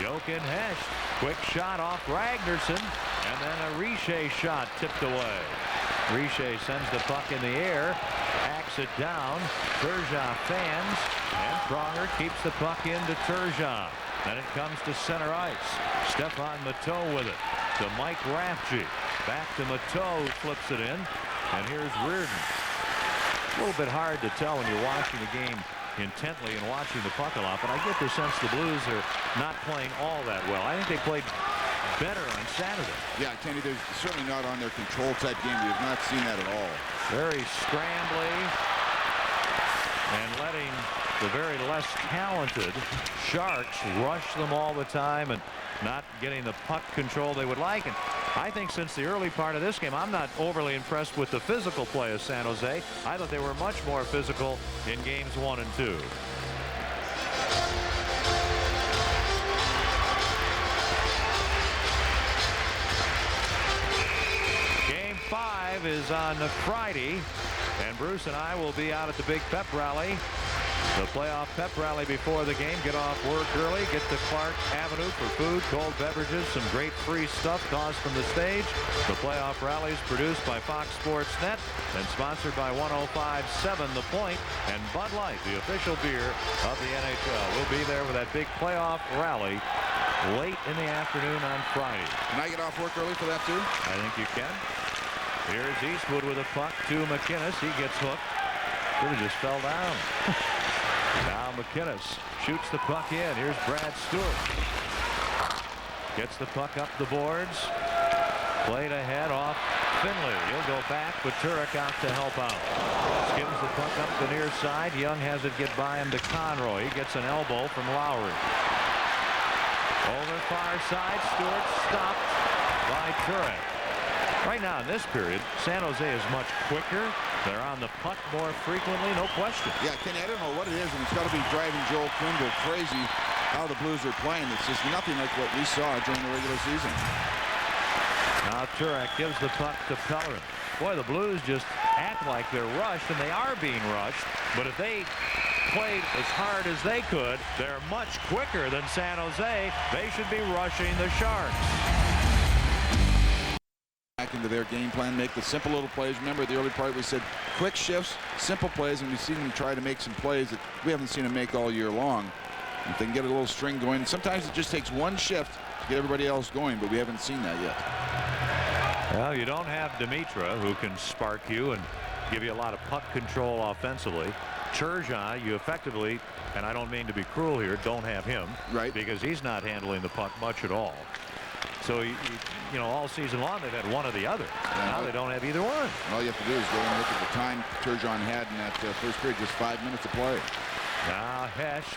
Jochen Hesh. Quick shot off Ragnarsson. And then a Richer shot tipped away. Richer sends the puck in the air. Hacks it down. Turgeon fans. And Pronger keeps the puck into Turgeon. Then it comes to center ice. Stefan Matteau with it. To Mike Raffji. Back to Matteau, who flips it in. And here's Reardon. A little bit hard to tell when you're watching the game intently and watching the puck a lot, but I get the sense the Blues are not playing all that well. I think they played better on Saturday. Yeah, Kenny, they're certainly not on their control type game. We have not seen that at all. Very scrambly and letting the very less talented Sharks rush them all the time and not getting the puck control they would like. And I think since the early part of this game, I'm not overly impressed with the physical play of San Jose. I thought they were much more physical in games 1 and 2. Game 5 is on Friday, and Bruce and I will be out at the big pep rally. The playoff pep rally before the game. Get off work early. Get to Clark Avenue for food, cold beverages, some great free stuff tossed from the stage. The playoff rally is produced by Fox Sports Net and sponsored by 105.7 The Point and Bud Light, the official beer of the NHL. We'll be there with that big playoff rally late in the afternoon on Friday. Can I get off work early for that too? I think you can. Here's Eastwood with a puck to McInnes. He gets hooked. Should have just fell down. Now McInnes shoots the puck in. Here's Brad Stewart. Gets the puck up the boards. Played ahead off Finley. He'll go back, but Turek out to help out. Skims the puck up the near side. Young has it get by him to Conroy. He gets an elbow from Lowry. Over far side. Stewart stopped by Turek. Right now in this period, San Jose is much quicker. They're on the puck more frequently, no question. Yeah, Kenny, I don't know what it is, and it's got to be driving Joel Quenneville crazy how the Blues are playing. It's just nothing like what we saw during the regular season. Now Turek gives the puck to Pellerin. Boy, the Blues just act like they're rushed, and they are being rushed. But if they played as hard as they could, they're much quicker than San Jose. They should be rushing the Sharks. Back into their game plan, make the simple little plays. Remember the early part we said quick shifts, simple plays, and we've seen them try to make some plays that we haven't seen them make all year long. If they can get a little string going, sometimes it just takes one shift to get everybody else going, but we haven't seen that yet. Well, you don't have Dimitra, who can spark you and give you a lot of puck control offensively. Turgeon, you effectively, and I don't mean to be cruel here, don't have him. Right. Because he's not handling the puck much at all. So, you know, all season long they've had one or the other. Yeah. Now they don't have either one. All you have to do is go and look at the time Turgeon had in that first period, just 5 minutes to play. Now Hesh,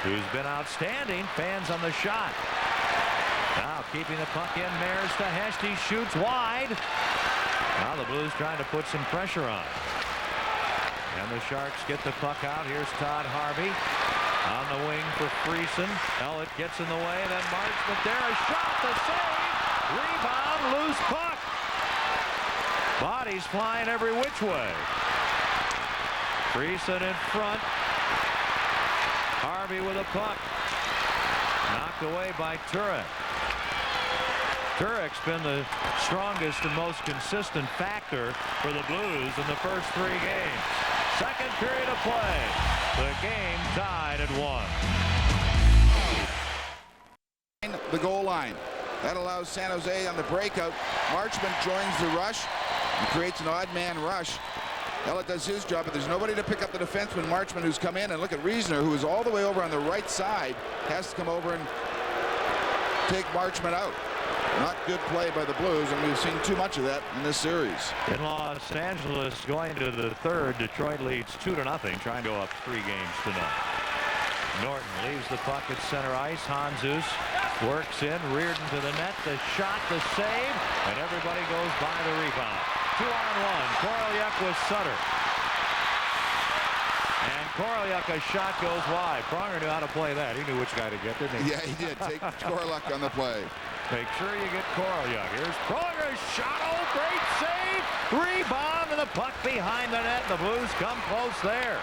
who's been outstanding, fans on the shot. Now keeping the puck in, Mares to Hesh. He shoots wide. Now the Blues trying to put some pressure on. And the Sharks get the puck out. Here's Todd Harvey. On the wing for Friesen. Ellett gets in the way, then Marchment there, a shot, the save, rebound, loose puck. Bodies flying every which way. Friesen in front. Harvey with a puck. Knocked away by Turek. Turek's been the strongest and most consistent factor for the Blues in the first 3 games. Second period of play. The game tied at 1. The goal line. That allows San Jose on the breakout. Marchment joins the rush and creates an odd man rush. Ellett does his job, but there's nobody to pick up the defenseman, Marchment, who's come in. And look at Reisner, who is all the way over on the right side, has to come over and take Marchment out. Not good play by the Blues, and we've seen too much of that in this series. In Los Angeles, going to the third, Detroit leads 2-0, trying to go up 3 games to none. Norton leaves the puck at center ice. Hanzus works in. Reardon to the net. The shot, the save, and everybody goes by the rebound. 2-on-1. Korolyuk with Sutter. And Korolyuk, a shot goes wide. Pronger knew how to play that. He knew which guy to get, didn't he? Yeah, he did. Take Korolyuk on the play. Make sure you get Korolyuk. Here's Pronger's shot. Oh, great save. Rebound, and the puck behind the net. The Blues come close there.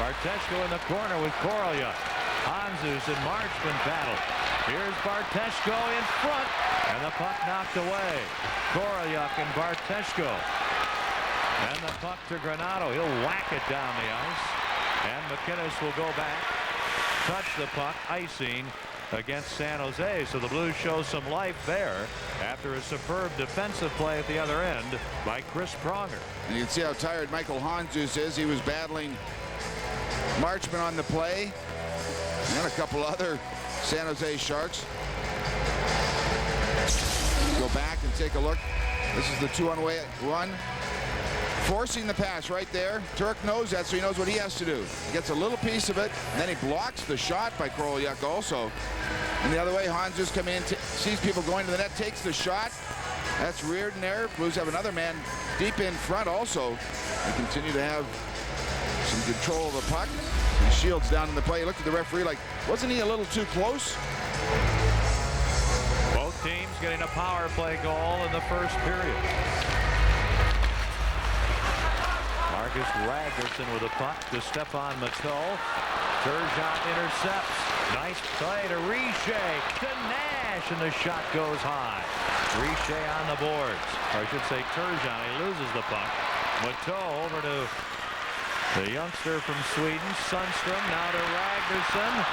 Barteshko in the corner with Korolyuk. Hanzus and Marchman battle. Here's Barteshko in front, and the puck knocked away. Korolyuk and Barteshko. And the puck to Granato. He'll whack it down the ice. And McInnes will go back, touch the puck, icing against San Jose. So the Blues show some life there after a superb defensive play at the other end by Chris Pronger. And you can see how tired Michael Hanzus is. He was battling Marchman on the play and a couple other San Jose Sharks. Go back and take a look. This is the 2-on-1. Forcing the pass right there. Turk knows that, so he knows what he has to do. He gets a little piece of it, and then he blocks the shot by Korolyuk also. And the other way, Hanzus come in, sees people going to the net, takes the shot. That's Reardon there. Blues have another man deep in front also. They continue to have some control of the puck. And Shields down in the play. He looked at the referee like, wasn't he a little too close? Both teams getting a power play goal in the first period. Marcus Ragnarsson with a puck to Stefan Matteau. Turgeon intercepts. Nice play to Richer. To Nash, and the shot goes high. Richer on the boards. Or I should say Turgeon. He loses the puck. Matteau over to the youngster from Sweden, Sundstrom. Now to Ragnarsson.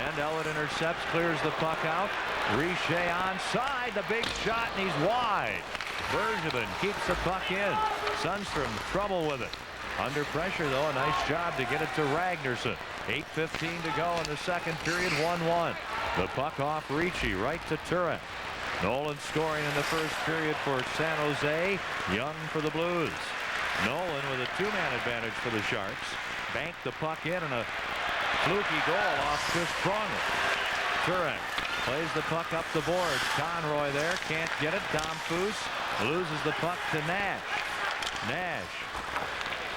And Elliott intercepts, clears the puck out. Richer onside. The big shot, and he's wide. Bergevin keeps the puck in. Sundstrom, trouble with it. Under pressure, though, a nice job to get it to Ragnarsson. 8:15 to go in the second period, 1-1. The puck off Ricci, right to Turek. Nolan scoring in the first period for San Jose. Young for the Blues. Nolan with a two-man advantage for the Sharks. Banked the puck in, and a fluky goal off Chris Pronger. Turek plays the puck up the boards. Conroy there, can't get it. Dom Foose loses the puck to Nash. Nash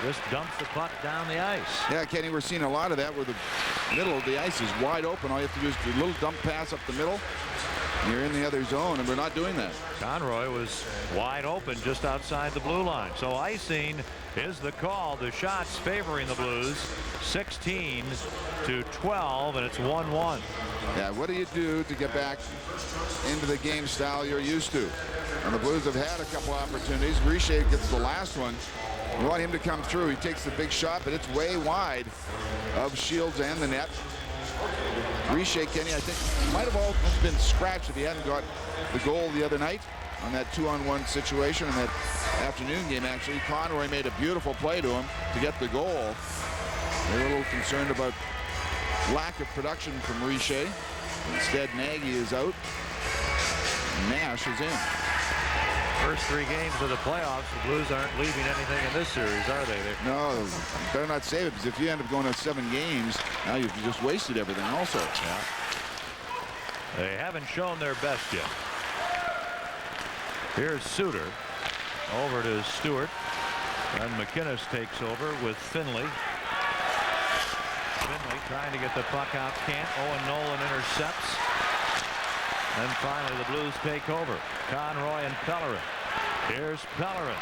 just dumps the puck down the ice. Yeah, Kenny, we're seeing a lot of that where the middle of the ice is wide open. All you have to do is do a little dump pass up the middle. You're in the other zone, and we're not doing that. Conroy was wide open just outside the blue line. So icing is the call. The shots favoring the Blues, 16-12, and it's 1-1. Yeah, what do you do to get back into the game style you're used to? And the Blues have had a couple opportunities. Richer gets the last one. You want him to come through. He takes the big shot, but it's way wide of Shields and the net. Richer, Kenny, I think might have almost been scratched if he hadn't got the goal the other night on that 2-on-1 situation in that afternoon game. Actually, Conroy made a beautiful play to him to get the goal. They're a little concerned about lack of production from Richer. Instead, Nagy is out. Nash is in. First three games of the playoffs, the Blues aren't leaving anything in this series, are they? No, better not save it, because if you end up going to 7 games, now you've just wasted everything also. Yeah. They haven't shown their best yet. Here's Suter over to Stewart, and McInnes takes over with Finley. Finley trying to get the puck out, can't. Owen Nolan intercepts. And finally the Blues take over. Conroy and Pellerin. Here's Pellerin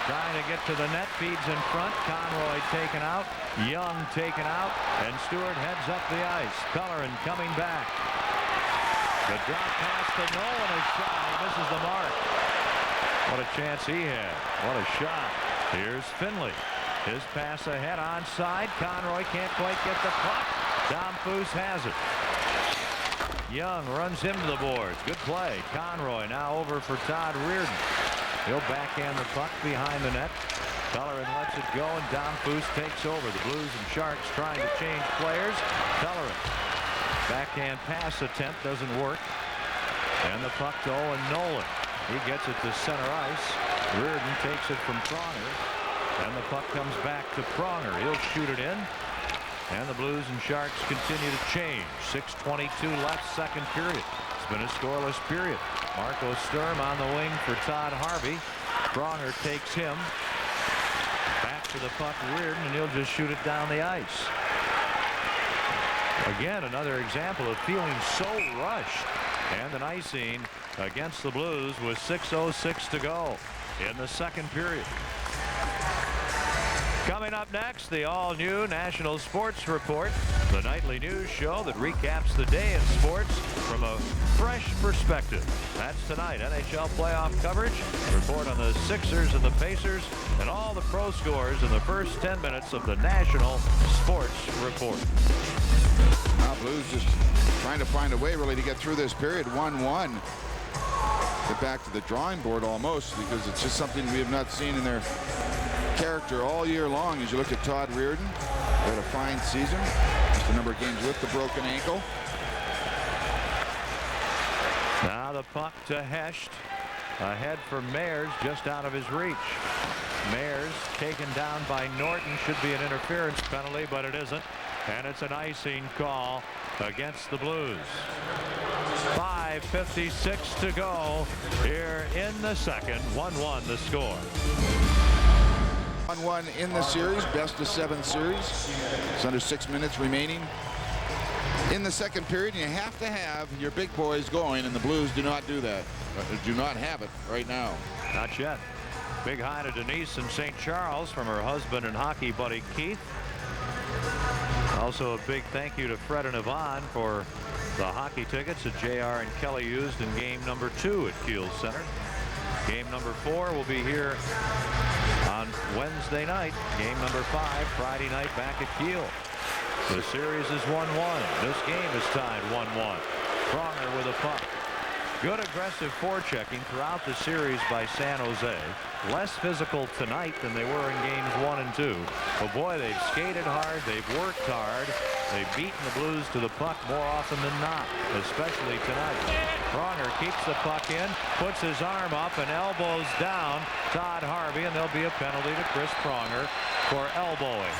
trying to get to the net, feeds in front. Conroy taken out, Young taken out, and Stewart heads up the ice. Pellerin coming back. The drop pass to Nolan, a shot. He misses the mark. What a chance he had. What a shot. Here's Finley. His pass ahead, onside. Conroy can't quite get the puck. Dom Foose has it. Young runs him to the boards. Good play. Conroy now over for Todd Reardon. He'll backhand the puck behind the net. Pellerin lets it go, and Dom Foose takes over. The Blues and Sharks trying to change players. Pellerin. Backhand pass attempt doesn't work. And the puck to Owen Nolan. He gets it to center ice. Reardon takes it from Pronger. And the puck comes back to Pronger. He'll shoot it in. And the Blues and Sharks continue to change. 6:22 left, second period. It's been a scoreless period. Marco Sturm on the wing for Todd Harvey. Pronger takes him. Back After the puck, Reardon, and he'll just shoot it down the ice. Again, another example of feeling so rushed. And an icing against the Blues with 6:06 to go in the second period. Coming up next, the all-new National Sports Report, the nightly news show that recaps the day in sports from a fresh perspective. That's tonight. NHL playoff coverage, report on the Sixers and the Pacers, and all the pro scores in the first 10 minutes of the National Sports Report. Now Blues just trying to find a way really to get through this period. 1-1. Get back to the drawing board almost, because it's just something we have not seen in their character all year long. As you look at Todd Reardon, had a fine season, just a number of games with the broken ankle. Now the puck to Hesht, ahead for Meyers, just out of his reach. Meyers taken down by Norton. Should be an interference penalty, but it isn't, and it's an icing call against the Blues. 5:56 to go here in the second. 1-1 the score. 1-1 in the series, best of 7 series. It's under 6 minutes remaining in the second period. You have to have your big boys going, and the Blues do not do that. Do not have it right now. Not yet. Big hi to Denise in St. Charles from her husband and hockey buddy Keith. Also a big thank you to Fred and Yvonne for the hockey tickets that JR and Kelly used in game number 2 at Kiel Center. Game number 4 will be here on Wednesday night. Game number 5 Friday night back at Kiel. The series is 1-1. This game is tied 1-1. Pronger with a puck. Good aggressive forechecking throughout the series by San Jose. Less physical tonight than they were in games 1 and 2. But boy, they've skated hard. They've worked hard. They've beaten the Blues to the puck more often than not, especially tonight. Pronger keeps the puck in, puts his arm up and elbows down Todd Harvey, and there'll be a penalty to Chris Pronger for elbowing.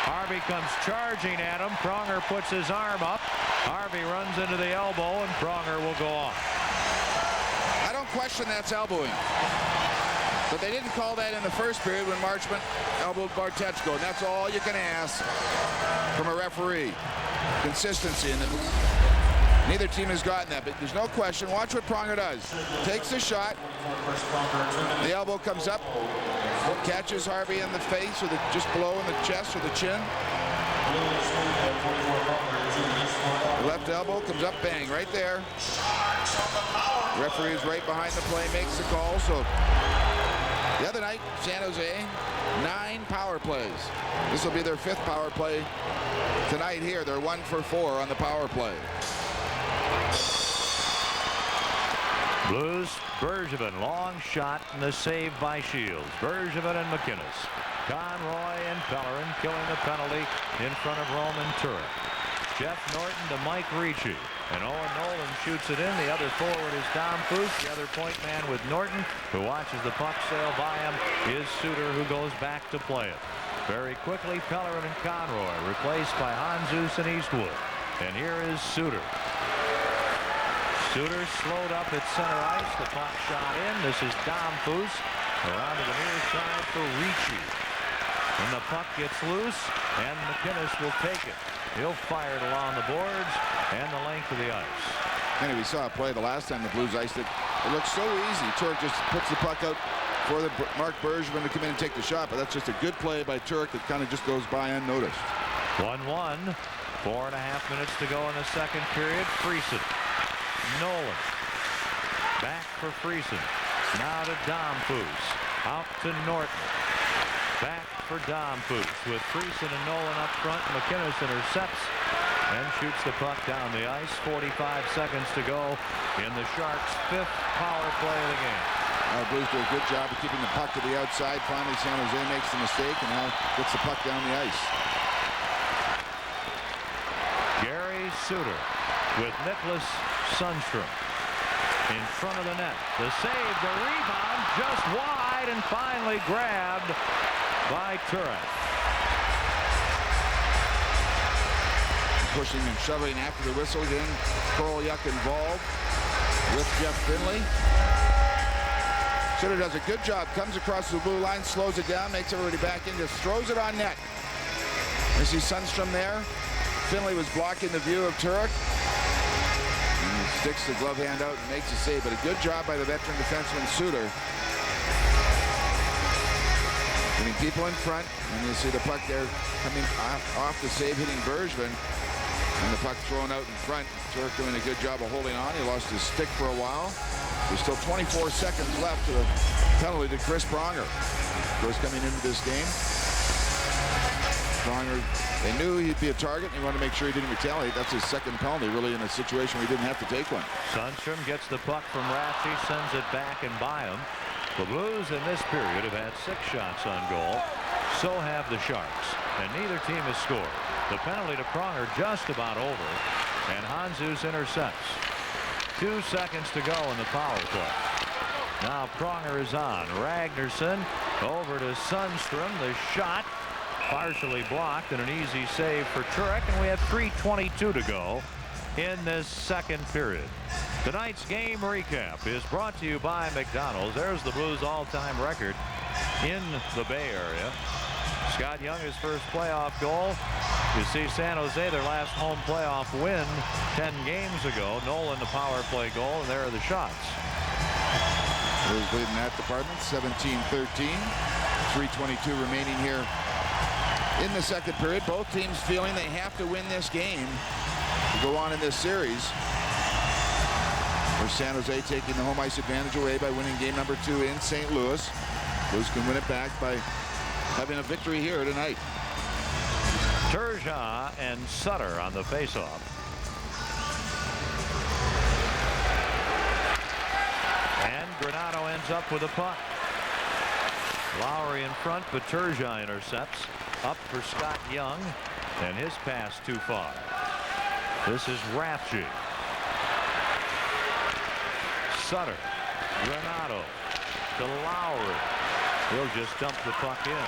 Harvey comes charging at him. Pronger puts his arm up. Harvey runs into the elbow, and Pronger will go off. I don't question that's elbowing. But they didn't call that in the first period when Marchment elbowed Bartechko. And that's all you can ask from a referee. Consistency. And neither team has gotten that. But there's no question. Watch what Pronger does. Takes the shot. The elbow comes up. Catches Harvey in the face, or just below in the chest or the chin. The left elbow comes up, bang, right there. The referee is right behind the play, makes the call. So the other night, San Jose, 9 power plays. This will be their 5th power play tonight here. They're 1 for 4 on the power play. Blues, Bergevin, long shot, and the save by Shields. Bergevin and McInnes. Conroy and Pellerin killing the penalty in front of Roman Turek. Jeff Norton to Mike Ricci. And Owen Nolan shoots it in. The other forward is Dom Foose. The other point man with Norton, who watches the puck sail by him, is Suter, who goes back to play it. Very quickly, Pellerin and Conroy replaced by Hanzus and Eastwood. And here is Suter. Suter slowed up at center ice. The puck shot in. This is Dom Foose. Around to the near side for Ricci. And the puck gets loose, and McInnes will take it. He'll fire it along the boards and the length of the ice. And we saw a play the last time the Blues iced it. It looks so easy. Turek just puts the puck out for the Mark Bergevin to come in and take the shot, but that's just a good play by Turek that kind of just goes by unnoticed. 1-1. 4.5 minutes to go in the second period. Friesen. Nolan. Back for Friesen. Now to Dom Foose. Out to Norton. Back for Dom Foose with Friesen and Nolan up front. McInnes intercepts and shoots the puck down the ice. 45 seconds to go in the Sharks' 5th power play of the game. Blues do a good job of keeping the puck to the outside. Finally, San Jose makes the mistake and now gets the puck down the ice. Gary Suter with Nicholas Sundstrom in front of the net. The save, the rebound, just wide and finally grabbed by Turek. Pushing and shoving after the whistle again. Kolyuk involved with Jeff Finley. Sutter does a good job, comes across the blue line, slows it down, makes everybody back in, just throws it on net. You see Sundstrom there. Finley was blocking the view of Turek. And he sticks the glove hand out and makes a save, but a good job by the veteran defenseman Sutter. Getting people in front, and you see the puck there coming off the save, hitting Bergevin. And the puck thrown out in front. Turek doing a good job of holding on. He lost his stick for a while. There's still 24 seconds left to the penalty to Chris Pronger. Of course, coming into this game, Pronger, they knew he'd be a target, and he wanted to make sure he didn't retaliate. That's his second penalty, really, in a situation where he didn't have to take one. Sundstrom gets the puck from Ratchey, sends it back and by him. The Blues in this period have had 6 shots on goal. So have the Sharks, and neither team has scored. The penalty to Pronger just about over, and Handzus intercepts. 2 seconds to go in the power play. Now Pronger is on. Ragnarsson over to Sundstrom. The shot partially blocked and an easy save for Turek, and we have 3:22 to go in this second period. Tonight's game recap is brought to you by McDonald's. There's the Blues all-time record in the Bay Area. Scott Young, his first playoff goal. You see San Jose, their last home playoff win 10 games ago. Nolan, the power play goal, and there are the shots. Blues leading that department, 17-13. 3:22 remaining here in the second period. Both teams feeling they have to win this game to go on in this series. Where's San Jose taking the home ice advantage away by winning game number 2 in St. Louis. Blues can win it back by having a victory here tonight. Turgeon and Sutter on the faceoff. And Granato ends up with a puck. Lowry in front, but Turgeon intercepts. Up for Scott Young, and his pass too far. This is Ratchey. Sutter. Granato to Lowry. He'll just dump the puck in.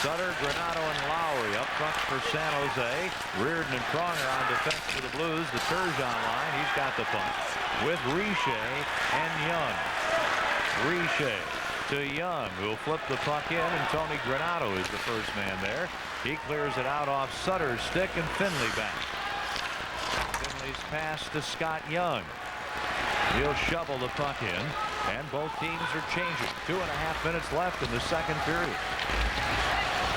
Sutter, Granato, and Lowry up front for San Jose. Reardon and Pronger on defense for the Blues. The Turgeon line. He's got the puck with Richer and Young. Richer to Young, who'll flip the puck in, and Tony Granato is the first man there. He clears it out off Sutter's stick, and Finley back. Finley's pass to Scott Young. He'll shovel the puck in, and both teams are changing. 2.5 minutes left in the second period.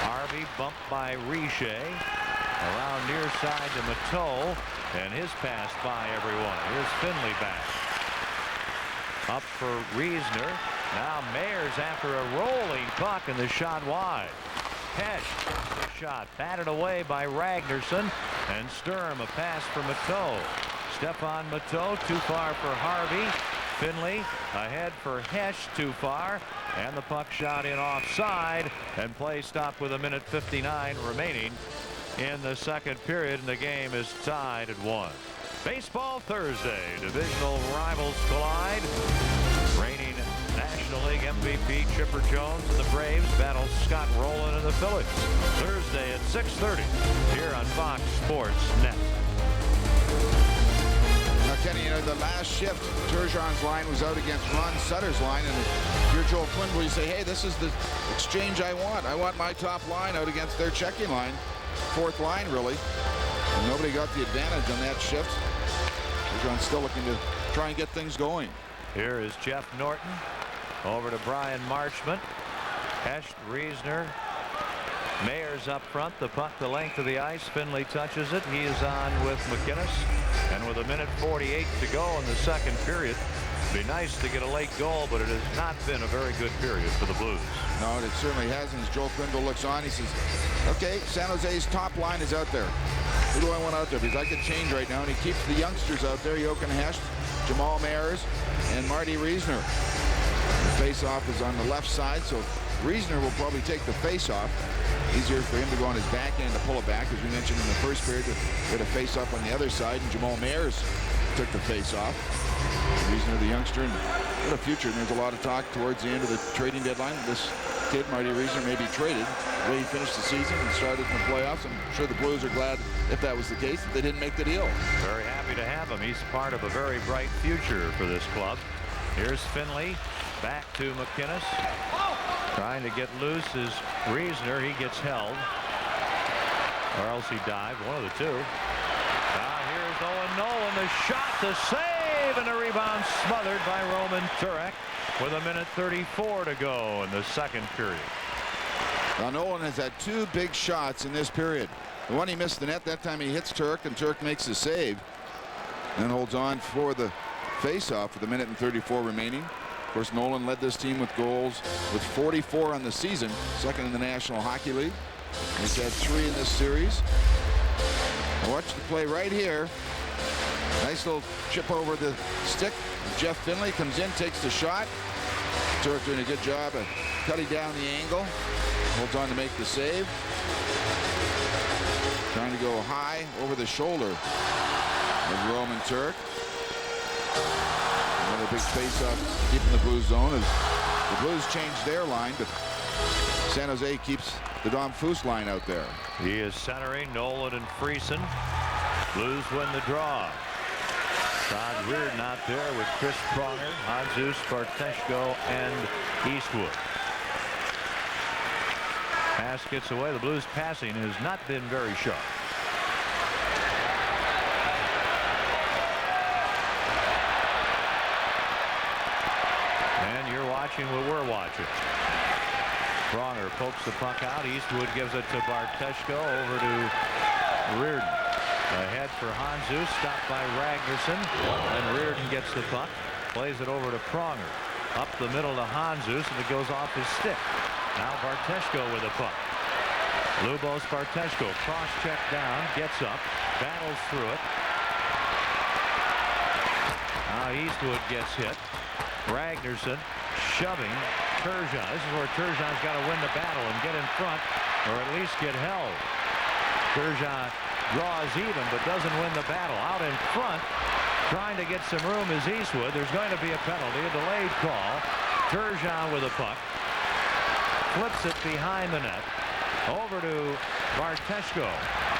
Harvey bumped by Richer. Around near side to Mateau, and his pass by everyone. Here's Finley back. Up for Reisner. Now Mayers after a rolling puck, and the shot wide. Hesh, the shot batted away by Ragnarsson, and Sturm a pass for Mateau. Stefan Mateau too far for Harvey. Finley ahead for Hesh, too far, and the puck shot in offside, and play stopped with 1:59 remaining in the second period, and the game is tied at 1. Baseball Thursday, divisional rivals collide. Reigning National League MVP Chipper Jones and the Braves battle Scott Rowland and the Phillies. Thursday at 6:30 here on Fox Sports Net. Now, Kenny, you know, the last shift, Turgeon's line was out against Ron Sutter's line, and if you're Joel Quenneville, you say, hey, this is the exchange I want. I want my top line out against their checking line. Fourth line, really. And nobody got the advantage on that shift. Turgeon's still looking to try and get things going. Here is Jeff Norton over to Brian Marchment. Hesh, Reisner, Mayers up front. The puck the length of the ice. Finley touches it. He is on with McInnes, and with 1:48 to go in the second period. It'd be nice to get a late goal, but it has not been a very good period for the Blues. No, it certainly hasn't. As Joel Quenneville looks on, he says, okay, San Jose's top line is out there. Who do I want out there? Because I could change right now, and he keeps the youngsters out there. Jochen Hecht, Jamal Mayers, and Marty Reisner. The face-off is on the left side, so Reisner will probably take the face-off. Easier for him to go on his backhand to pull it back. As we mentioned in the first period, we had a face-off on the other side, and Jamal Mayers took the face-off. Reisner, the youngster, and what a future. And there's a lot of talk towards the end of the trading deadline. This kid, Marty Reisner, may be traded. The way he finished the season and started in the playoffs, I'm sure the Blues are glad, if that was the case, that they didn't make the deal. Very happy to have him. He's part of a very bright future for this club. Here's Finley. Back to McInnes. Trying to get loose is Reisner. He gets held. Or else he dived. One of the two. Now here's Owen Nolan. The shot to save, and a rebound smothered by Roman Turek with 1:34 to go in the second period. Now Nolan has had 2 big shots in this period. The one he missed the net, that time he hits Turk, and Turk makes the save and holds on for the face-off with 1:34 remaining. Of course, Nolan led this team with goals with 44 on the season, second in the National Hockey League. He's had 3 in this series. Now watch the play right here. Nice little chip over the stick. Jeff Finley comes in, takes the shot. Turk doing a good job of cutting down the angle. Holds on to make the save. Trying to go high over the shoulder of Roman Turk. Another big face-off keeping the Blues zone as the Blues change their line, but San Jose keeps the Dom Foose line out there. He is centering Nolan and Friesen. Blues win the draw. Todd Reardon out there with Chris Pronger, Hanzus, Barteshko, and Eastwood. Pass gets away. The Blues passing has not been very sharp. And you're watching what we're watching. Pronger pokes the puck out. Eastwood gives it to Barteshko. Over to Reardon. Ahead for Hanzus, stopped by Ragnarsson, and Reardon gets the puck, plays it over to Pronger, up the middle to Hanzus, and it goes off his stick. Now Barteshko with the puck. Lubos Barteshko, cross check down, gets up, battles through it. Now Eastwood gets hit. Ragnarsson shoving Turgeon. This is where Turgeon's got to win the battle and get in front, or at least get held. Turgeon draws even but doesn't win the battle. Out in front trying to get some room is Eastwood. There's going to be a penalty, a delayed call. Turgeon with a puck, flips it behind the net over to Barteshko.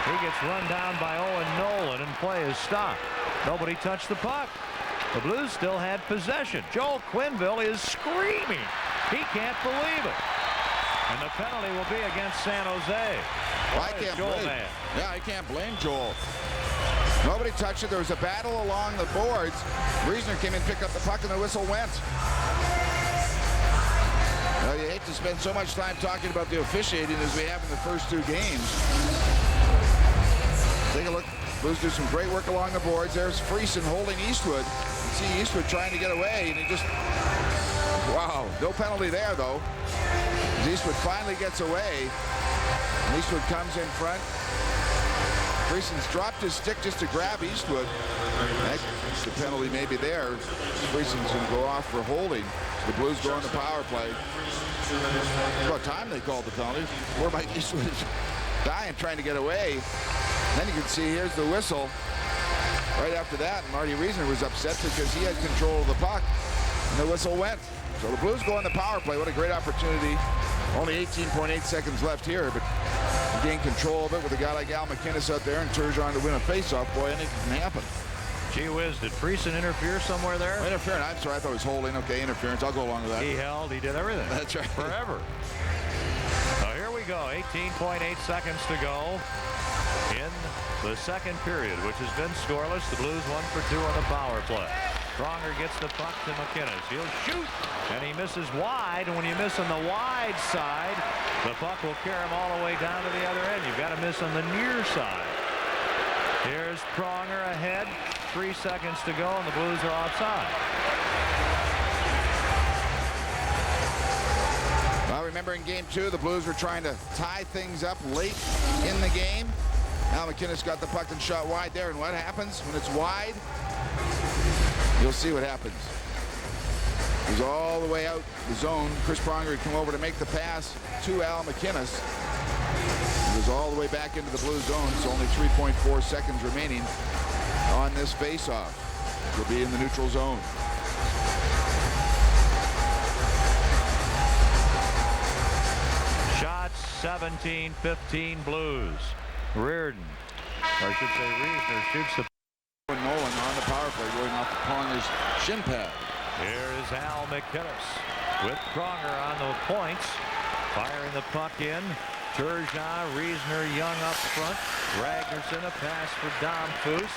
He gets run down by Owen Nolan and play is stopped. Nobody touched the puck. The Blues still had possession. Joel Quenneville is screaming. He can't believe it. And the penalty will be against San Jose. Well, I can't blame. Yeah, I can't blame Joel. Nobody touched it. There was a battle along the boards. Reisner came in, picked up the puck, and the whistle went. Well, you hate to spend so much time talking about the officiating as we have in the first 2 games. Take a look. Blues do some great work along the boards. There's Friesen holding Eastwood. You see Eastwood trying to get away, and he just... Wow, no penalty there, though. Eastwood finally gets away. Eastwood comes in front. Friesen's dropped his stick just to grab Eastwood. That's the penalty maybe there. Friesen's going to go off for holding. The Blues go on the power play. It's about time they called the penalty. Poor Mike Eastwood is dying, trying to get away. Then you can see here's the whistle. Right after that, Marty Reisner was upset because he had control of the puck, and the whistle went. So the Blues go on the power play. What a great opportunity. Only 18.8 seconds left here, but to gain control of it with a guy like Al McInnes out there and Turgeon to win a faceoff, boy, anything can happen. Gee whiz, did Friesen interfere somewhere there? Interference. I'm sorry, I thought it was holding. Okay, interference. I'll go along with that. He held. He did everything. That's right. Forever. So here we go. 18.8 seconds to go in the second period, which has been scoreless. The Blues 1 for 2 on the power play. Pronger gets the puck to McInnes. He'll shoot, and he misses wide. And when you miss on the wide side, the puck will carry him all the way down to the other end. You've got to miss on the near side. Here's Pronger ahead. 3 seconds to go, and the Blues are offside. Well, remember in game 2, the Blues were trying to tie things up late in the game. Al McInnes got the puck and shot wide there, and what happens when it's wide? You'll see what happens. He's all the way out the zone. Chris Pronger had come over to make the pass to Al McInnes. He was all the way back into the Blue zone. It's only 3.4 seconds remaining on this faceoff. He'll be in the neutral zone. Shots 17-15 Blues. Reardon, or I should say Reisner, shoots the... Owen Nolan on the power play going off the Ponger's shin pad. Here is Al McInnes with Pronger on the points. Firing the puck in. Turgeon, Reisner, Young up front. Ragnarsson, a pass for Dom Foose.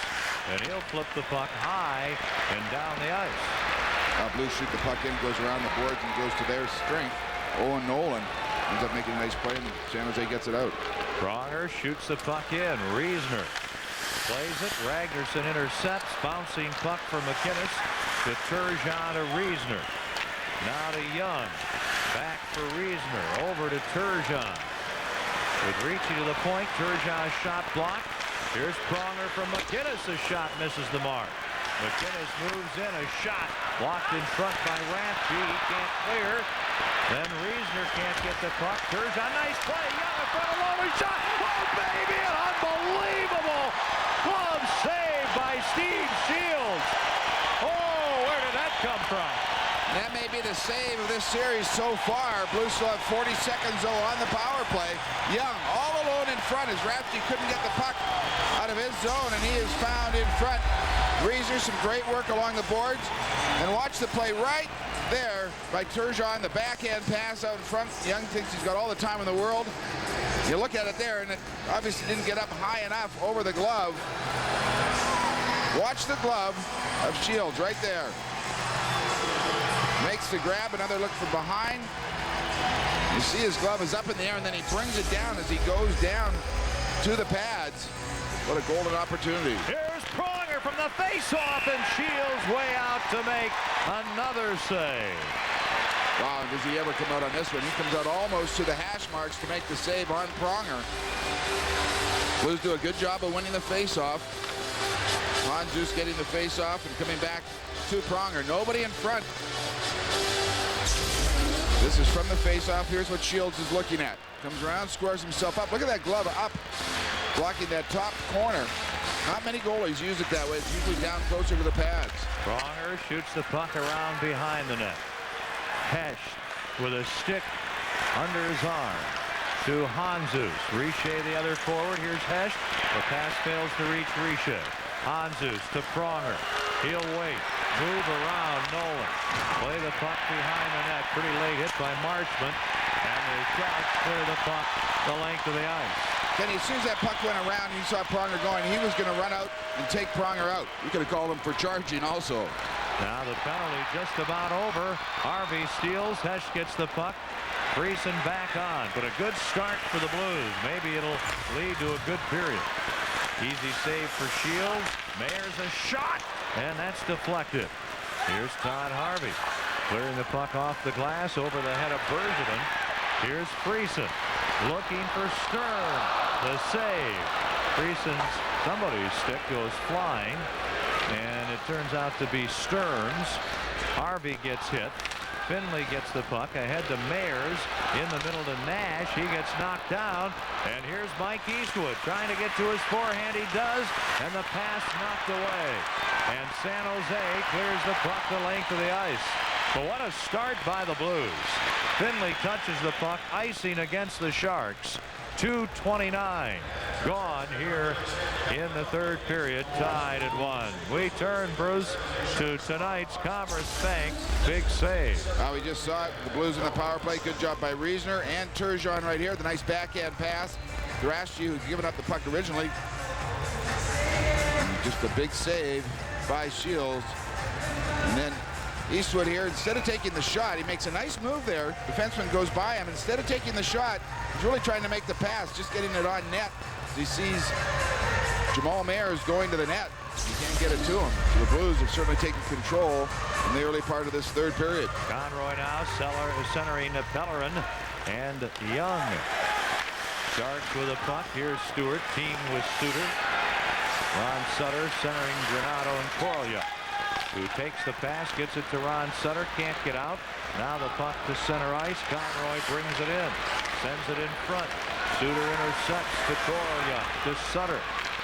And he'll flip the puck high and down the ice. Blues shoot the puck in, goes around the boards and goes to their strength. Owen Nolan ends up making a nice play, and San Jose gets it out. Pronger shoots the puck in. Reisner plays it. Ragnarsson intercepts. Bouncing puck for McInnes to Turgeon to Reisner. Now to Young. Back for Reisner. Over to Turgeon. With reaching to the point. Turgeon's shot blocked. Here's Pronger from McInnes. A shot misses the mark. McInnes moves in. A shot blocked in front by Rathje. He can't clear. Then Reisner can't get the puck. Turgeon, nice play. Young in front of Nolan. Shot. Oh, baby. An unbelievable glove save by Steve Shields. Oh, where did that come from? That may be the save of this series so far. Blues still have 40 seconds though on the power play. Young all alone in front as Rathje couldn't get the puck out of his zone, and he is found in front. Reisner, some great work along the boards, and watch the play right there by Turgeon. The backhand pass out in front. Young thinks he's got all the time in the world. You look at it there, and it obviously didn't get up high enough over the glove. Watch the glove of Shields right there. Makes the grab, another look from behind. You see his glove is up in the air, and then he brings it down as he goes down to the pads. What a golden opportunity. Here's Pronger from the faceoff, and Shields way out to make another save. Wow, does he ever come out on this one? He comes out almost to the hash marks to make the save on Pronger. Blues do a good job of winning the faceoff. Honzus getting the faceoff and coming back to Pronger. Nobody in front. This is from the faceoff. Here's what Shields is looking at. Comes around, squares himself up. Look at that glove up, blocking that top corner. Not many goalies use it that way. It's usually down closer to the pads. Pronger shoots the puck around behind the net. Hesh with a stick under his arm to Honzus. Richer the other forward. Here's Hesh. The pass fails to reach Richer. Honzus to Pronger. He'll wait. Move around Nolan. Play the puck behind the net. Pretty late hit by Marchment. And the Sharks clear the puck the length of the ice. Kenny, as soon as that puck went around, he saw Pronger going. He was going to run out and take Pronger out. You could have called him for charging also. Now the penalty just about over. Harvey steals. Hesh gets the puck. Friesen back on. But a good start for the Blues. Maybe it'll lead to a good period. Easy save for Shields. Mayer's a shot, and that's deflected. Here's Todd Harvey clearing the puck off the glass over the head of Bergevin. Here's Friesen looking for Stern. The save. Friesen's somebody's stick goes flying, and it turns out to be Stern's. Harvey gets hit. Finley gets the puck ahead to Mayers in the middle to Nash. He gets knocked down, and here's Mike Eastwood trying to get to his forehand. He does, and the pass knocked away. And San Jose clears the puck the length of the ice. But what a start by the Blues. Finley touches the puck, icing against the Sharks. 2:29 gone here in the third period, tied at 1. We turn, Bruce, to tonight's Commerce Bank big save. We just saw it. The Blues in the power play. Good job by Reisner and Turgeon right here. The nice backhand pass. Thrashy, who's given up the puck originally. And just a big save by Shields. And then Eastwood here, instead of taking the shot, he makes a nice move there. Defenseman goes by him. Instead of taking the shot, he's really trying to make the pass, just getting it on net. He sees Jamal Mayers going to the net. He can't get it to him. So the Blues have certainly taken control in the early part of this third period. Conroy now centering Pellerin and Young. Sharks with a puck. Here's Stewart, team with Suter. Ron Sutter centering Granato and Korolyuk, who takes the pass, gets it to Ron Sutter, can't get out. Now the puck to center ice. Conroy brings it in, sends it in front. Suter intercepts to Korolyuk, to Sutter.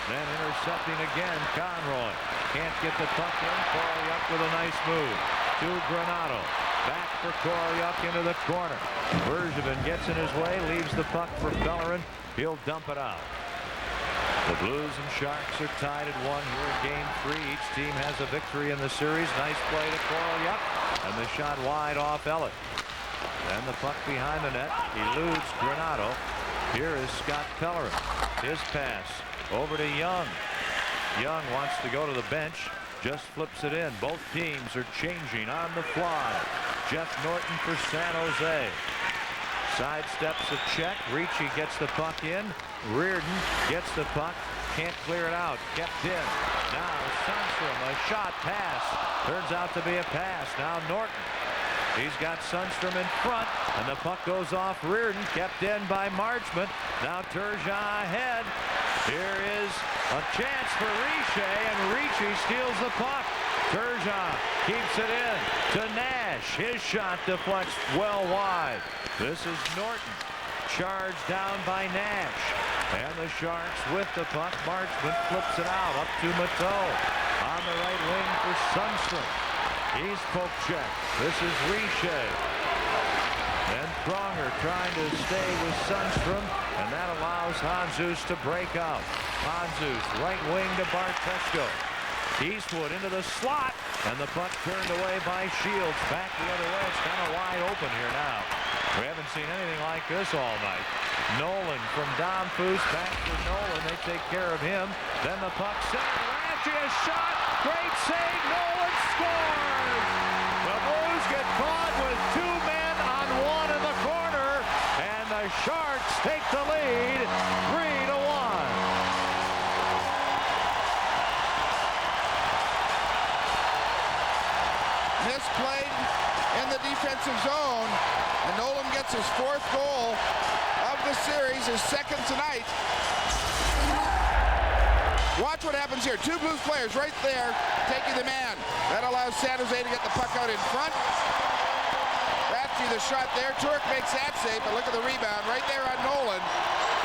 Then intercepting again, Conroy. Can't get the puck in. Korolyuk with a nice move to Granato. Back for Korolyuk into the corner. Bergevin gets in his way, leaves the puck for Pellerin. He'll dump it out. The Blues and Sharks are tied at 1 here in Game 3. Each team has a victory in the series. Nice play to Korolyuk. And the shot wide off Elliott. And the puck behind the net. Eludes Granato. Here is Scott Pellerin. His pass over to Young. Young wants to go to the bench. Just flips it in. Both teams are changing on the fly. Jeff Norton for San Jose. Sidesteps a check. Ricci gets the puck in. Reardon gets the puck. Can't clear it out. Kept in. Now Sundstrom. A shot pass. Turns out to be a pass. Now Norton. He's got Sundstrom in front, and the puck goes off Reardon, kept in by Marchment. Now Turgeon ahead. Here is a chance for Richer, and Ricci steals the puck. Turgeon keeps it in to Nash. His shot deflects well wide. This is Norton. Charged down by Nash. And the Sharks with the puck. Marchment flips it out up to Mateau. On the right wing for Sundstrom. He's poke check. This is Richer. And Pronger trying to stay with Sundstrom, and that allows Handzus to break out. Handzus right wing to Bartesko. Eastwood into the slot, and the puck turned away by Shields. Back the other way. It's kind of wide open here now. We haven't seen anything like this all night. Nolan from Domfus. Back for Nolan. They take care of him. Then the puck center. Ranchi a shot. Great save. Nolan scores. The Blues get caught with two men on one in the corner, and the Sharks take the lead 3-1. Misplayed in the defensive zone, and Nolan gets his fourth goal of the series, his second tonight. Watch what happens here. Two Blues players right there taking the man. That allows San Jose to get the puck out in front. Ratchy the shot there. Turk makes that save, but look at the rebound right there on Nolan.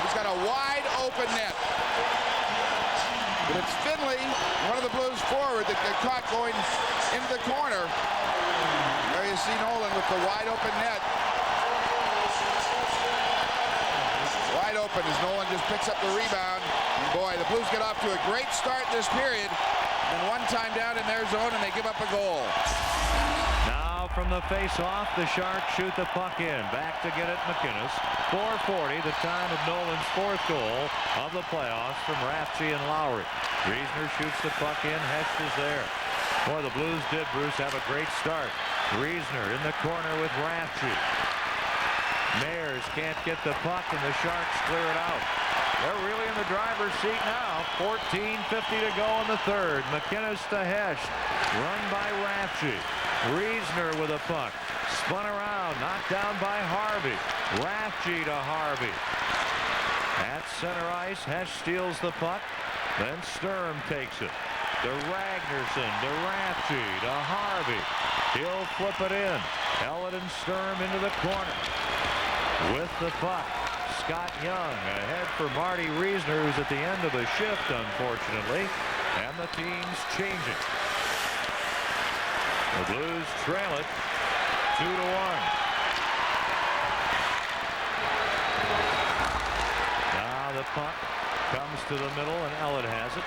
He's got a wide open net. But it's Finley, one of the Blues forward, that got caught going into the corner. There you see Nolan with the wide open net. Wide open as Nolan just picks up the rebound. And boy, the Blues get off to a great start this period. And one time down in their zone, and they give up a goal. Now from the face-off, the Sharks shoot the puck in. Back to get it, McInnes. 4:40, the time of Nolan's fourth goal of the playoffs from Rafsky and Lowry. Griesner shoots the puck in. Hest is there. Boy, the Blues did, Bruce, have a great start. Griesner in the corner with Rafsky. Mayers can't get the puck, and the Sharks clear it out. They're really in the driver's seat now. 14:50 to go in the third. McInnes to Hest. Run by Rafsky. Griesner with a puck. Spun around. Knocked down by Harvey. Rafsky to Harvey. At center ice, Hest steals the puck. Then Sturm takes it. To Ragnarsson. To Rafsky. To Harvey. He'll flip it in. Elliott and Sturm into the corner. With the puck. Scott Young ahead for Marty Reisner, who's at the end of a shift, unfortunately. And the team's changing. The Blues trail it 2-1. Now the puck comes to the middle, and Elliott has it.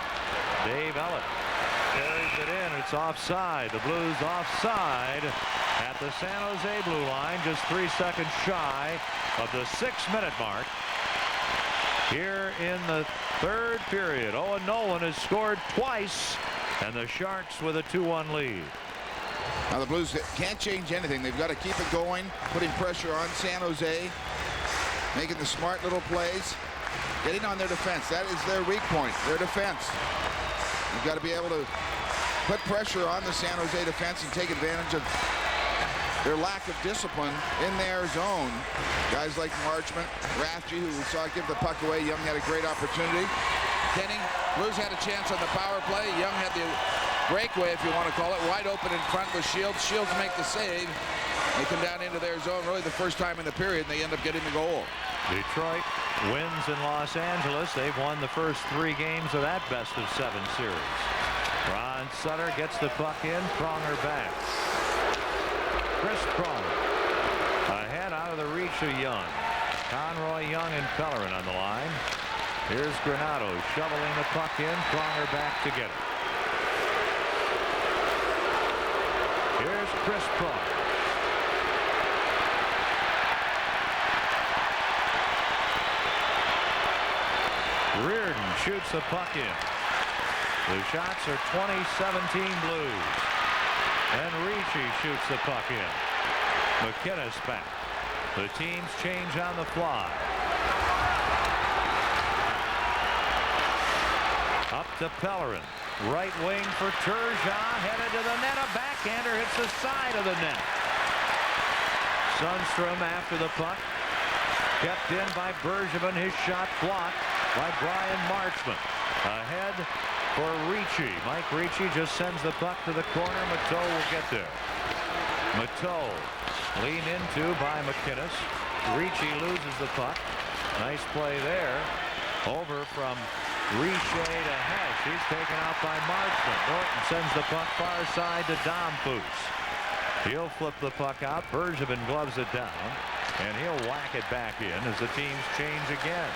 Dave Elliott carries it in. It's offside. The Blues offside at the San Jose blue line, just 3 seconds shy of the 6-minute mark. Here in the third period, Owen Nolan has scored twice, and the Sharks with a 2-1 lead. Now the Blues can't change anything. They've got to keep it going, putting pressure on San Jose, making the smart little plays, getting on their defense. That is their weak point, their defense. You've got to be able to put pressure on the San Jose defense and take advantage of their lack of discipline in their zone. Guys like Marchment, Rafsky, who we saw give the puck away. Young had a great opportunity. Kenny, Blues had a chance on the power play. Young had the breakaway, if you want to call it, wide open in front with Shields. Shields make the save. They come down into their zone really the first time in the period, and they end up getting the goal. Detroit wins in Los Angeles. They've won the first 3 games of that best-of-7 series. Ron Sutter gets the puck in. Pronger back. Chris Pronger ahead out of the reach of Young. Conroy, Young, and Pellerin on the line. Here's Granato shoveling the puck in. Pronger back to get it. Here's Chris Pronger. Reardon shoots the puck in. The shots are 20-17 Blues. And Ricci shoots the puck in. McKinnis back. The teams change on the fly. Up to Pellerin. Right wing for Turgeon. Headed to the net. A backhander hits the side of the net. Sundstrom after the puck. Kept in by Bergevin. His shot blocked by Brian Marchment. Ahead for Ricci. Mike Ricci just sends the puck to the corner. Mateau will get there. Mateau leaned into by McKinnis. Ricci loses the puck. Nice play there. Over from Richer to Hesh. He's taken out by Marchment. Norton sends the puck far side to Domfus. He'll flip the puck out. Bergevin gloves it down. And he'll whack it back in as the teams change again.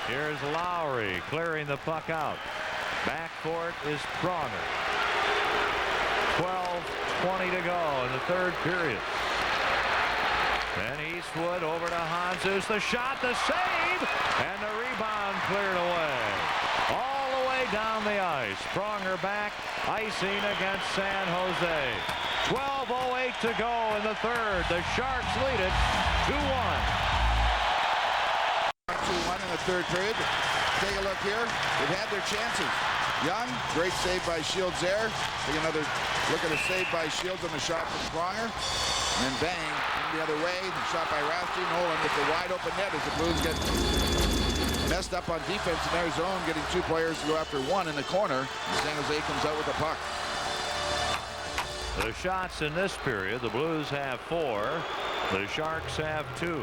Here's Lowry clearing the puck out. Back for it is Pronger. 12:20 to go in the third period. And Eastwood over to Hanzus. The shot, the save, and the rebound cleared away. All the way down the ice. Pronger back, icing against San Jose. 12:08 to go in the third. The Sharks lead it 2-1. 2-1 in the third period. Take a look here. They've had their chances. Young, great save by Shields there. Take another look at a save by Shields on the shot from Pronger. And then bang, the other way. Shot by Rasty. Nolan with the wide open net as the Blues get messed up on defense in their zone, getting two players to go after one in the corner. And San Jose comes out with the puck. The shots in this period, the Blues have 4. The Sharks have 2.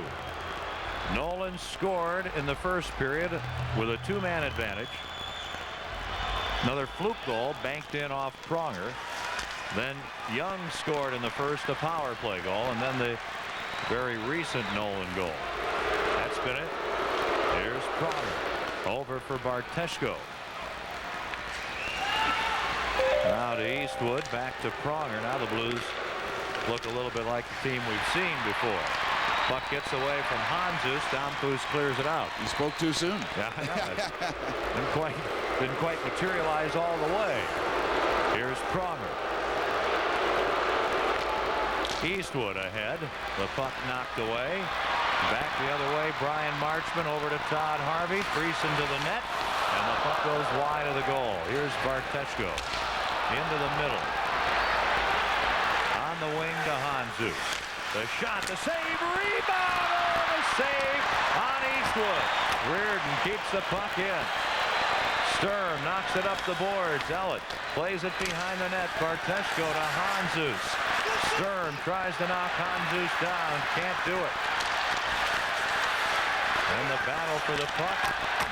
Nolan scored in the first period with a 2-man advantage. Another fluke goal banked in off Pronger. Then Young scored in the first, a power play goal, and then the very recent Nolan goal. That's been it. Here's Pronger over for Barteshko. Now to Eastwood, back to Pronger. Now the Blues look a little bit like the team we've seen before. Puck gets away from Hanzus. Domfus clears it out. You spoke too soon. Yeah, I know. Didn't quite materialize all the way. Here's Pronger. Eastwood ahead. The puck knocked away. Back the other way. Brian Marchment over to Todd Harvey. Friesen to the net. And the puck goes wide of the goal. Here's Barteshko. Into the middle. On the wing to Hanzus. The shot, the save, rebound, the save on Eastwood. Reardon keeps the puck in. Sturm knocks it up the boards. Ellett plays it behind the net. Barteshko to Hanzus. Sturm tries to knock Hanzus down. Can't do it. And the battle for the puck.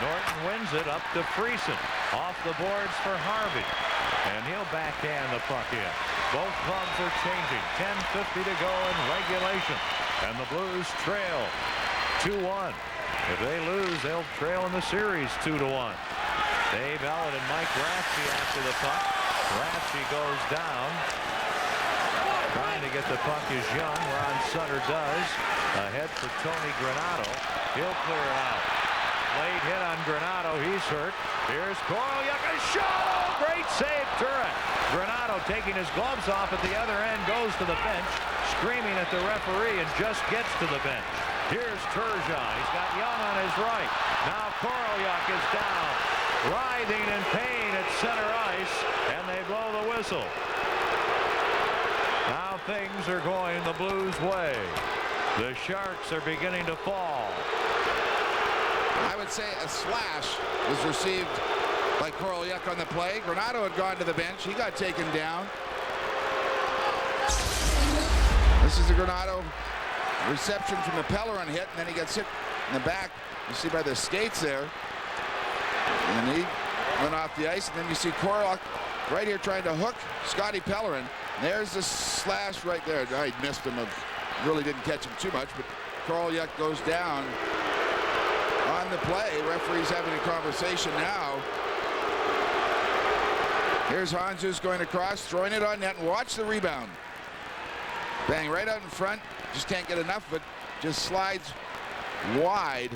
Norton wins it up to Friesen. Off the boards for Harvey. And he'll backhand the puck in. Both clubs are changing. 10:50 to go in regulation. And the Blues trail 2-1. If they lose, they'll trail in the series 2-1. Dave Ellett and Mike Rathje after the puck. Rathje goes down. Trying to get the puck is Young. Ron Sutter does. Ahead for Tony Granato. He'll clear it out. Late hit on Granato. He's hurt. Here's Korolyuk. A shot. Oh, great save, Turek. Granato taking his gloves off at the other end. Goes to the bench. Screaming at the referee and just gets to the bench. Here's Turgeon. He's got Young on his right. Now Korolyuk is down. Writhing in pain at center ice. And they blow the whistle. Now things are going the Blues' way. The Sharks are beginning to fall. I would say a slash was received by Korolyuk on the play. Granato had gone to the bench. He got taken down. This is the Granato reception from the Pellerin hit, and then he gets hit in the back. You see by the skates there. And he went off the ice, and then you see Korolyuk right here trying to hook Scotty Pellerin. There's the slash right there. I missed him. Really didn't catch him too much, but Korolyuk goes down on the play. Referee's having a conversation now. Here's Hanzus going across, throwing it on net, and watch the rebound. Bang right out in front. Just can't get enough of it. Just slides wide.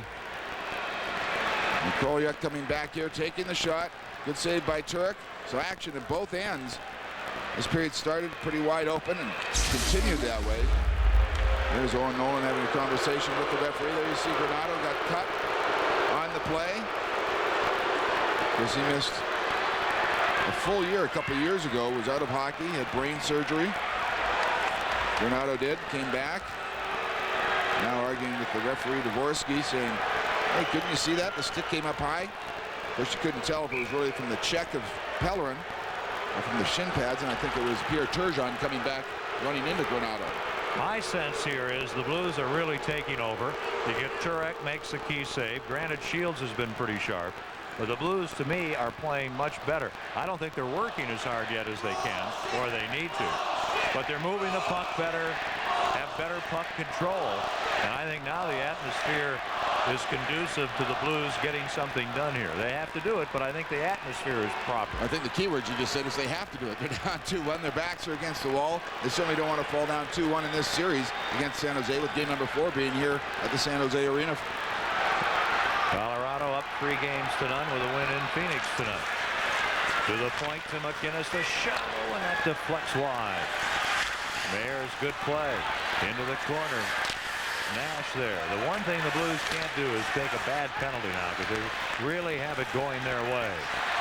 And Kolyuk coming back here, taking the shot. Good save by Turek. So action at both ends. This period started pretty wide open and continued that way. There's Owen Nolan having a conversation with the referee. There you see Granato got cut on the play. Because he missed a full year a couple of years ago. Was out of hockey, had brain surgery. Granato did, came back. Now arguing with the referee, Dvorsky, saying, hey, couldn't you see that? The stick came up high. Of course, you couldn't tell if it was really from the check of Pellerin or from the shin pads, and I think it was Pierre Turgeon coming back, running into Granato. My sense here is the Blues are really taking over. You get Turek makes a key save. Granted, Shields has been pretty sharp, but the Blues, to me, are playing much better. I don't think they're working as hard yet as they can, or they need to, but they're moving the puck better, have better puck control, and I think now the atmosphere is conducive to the Blues getting something done here. They have to do it, but I think the atmosphere is proper. I think the key word you just said is they have to do it. They're down 2-1. Their backs are against the wall. They certainly don't want to fall down 2-1 in this series against San Jose, with game number 4 being here at the San Jose Arena. Colorado up 3-0 with a win in Phoenix tonight. To the point to McInnes, the shot, and that deflects wide. Mayer's good play into the corner. Nash there. The one thing the Blues can't do is take a bad penalty now, because they really have it going their way.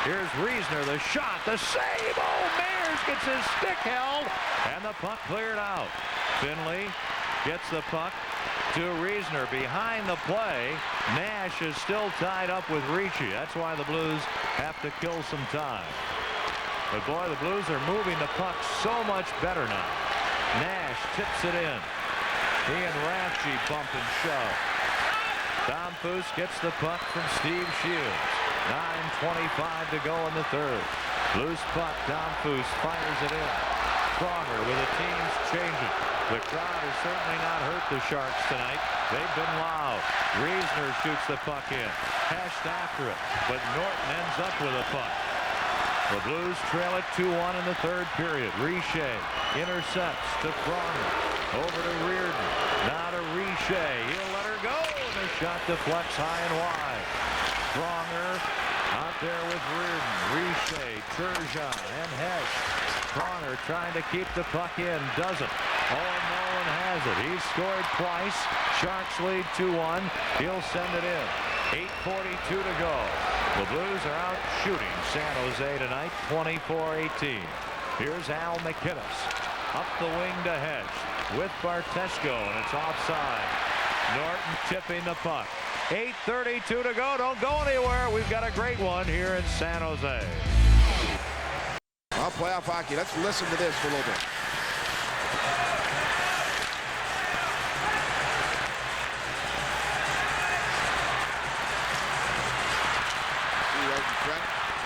Here's Reisner, the shot, the save. Oh, Mayers gets his stick held, and the puck cleared out. Finley gets the puck to Reisner behind the play. Nash is still tied up with Ricci. That's why the Blues have to kill some time. But boy, the Blues are moving the puck so much better now. Nash tips it in. He and Rafsky bump and shove. Tom Foose gets the puck from Steve Shields. 9:25 to go in the third. Loose puck. Tom Foose fires it in. Stronger with the teams changing. The crowd has certainly not hurt the Sharks tonight. They've been loud. Reisner shoots the puck in. Heshed after it, but Norton ends up with a puck. The Blues trail it 2-1 in the third period. Richer intercepts to Pronger. Over to Reardon. Now to Richer. He'll let her go. The shot deflects high and wide. Pronger out there with Reardon. Richer, Turgeon, and Hesh. Pronger trying to keep the puck in. Doesn't. Owen Nolan has it. He's scored twice. Sharks lead 2-1. He'll send it in. 8:42 to go. The Blues are out shooting San Jose tonight, 24-18. Here's Al McInnes. Up the wing to Hedge with Bartesko, and it's offside. Norton tipping the puck. 8:32 to go. Don't go anywhere. We've got a great one here in San Jose. Well, playoff hockey. Let's listen to this for a little bit.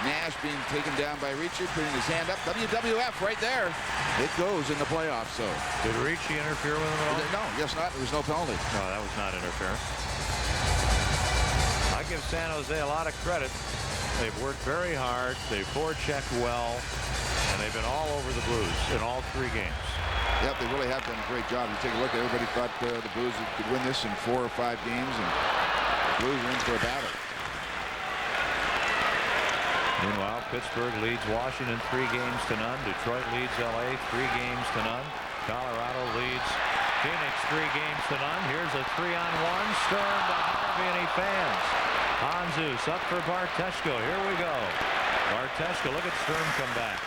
Nash being taken down by Ricci, putting his hand up. WWF right there. It goes in the playoffs, so. Did Ricci interfere with him at all? No, yes not. There was no penalty. No, that was not interference. I give San Jose a lot of credit. They've worked very hard. They've forechecked well, and they've been all over the Blues in all 3 games. Yep, they really have done a great job. You take a look, everybody thought the Blues could win this in 4 or 5 games, and the Blues are in for a battle. Meanwhile, Pittsburgh leads Washington 3-0. Detroit leads LA 3-0. Colorado leads Phoenix 3-0. Here's a 3-on-1. Sturm to Harvey, and he fans. Hanzus up for Bartesko. Here we go. Bartesko, look at Sturm come back.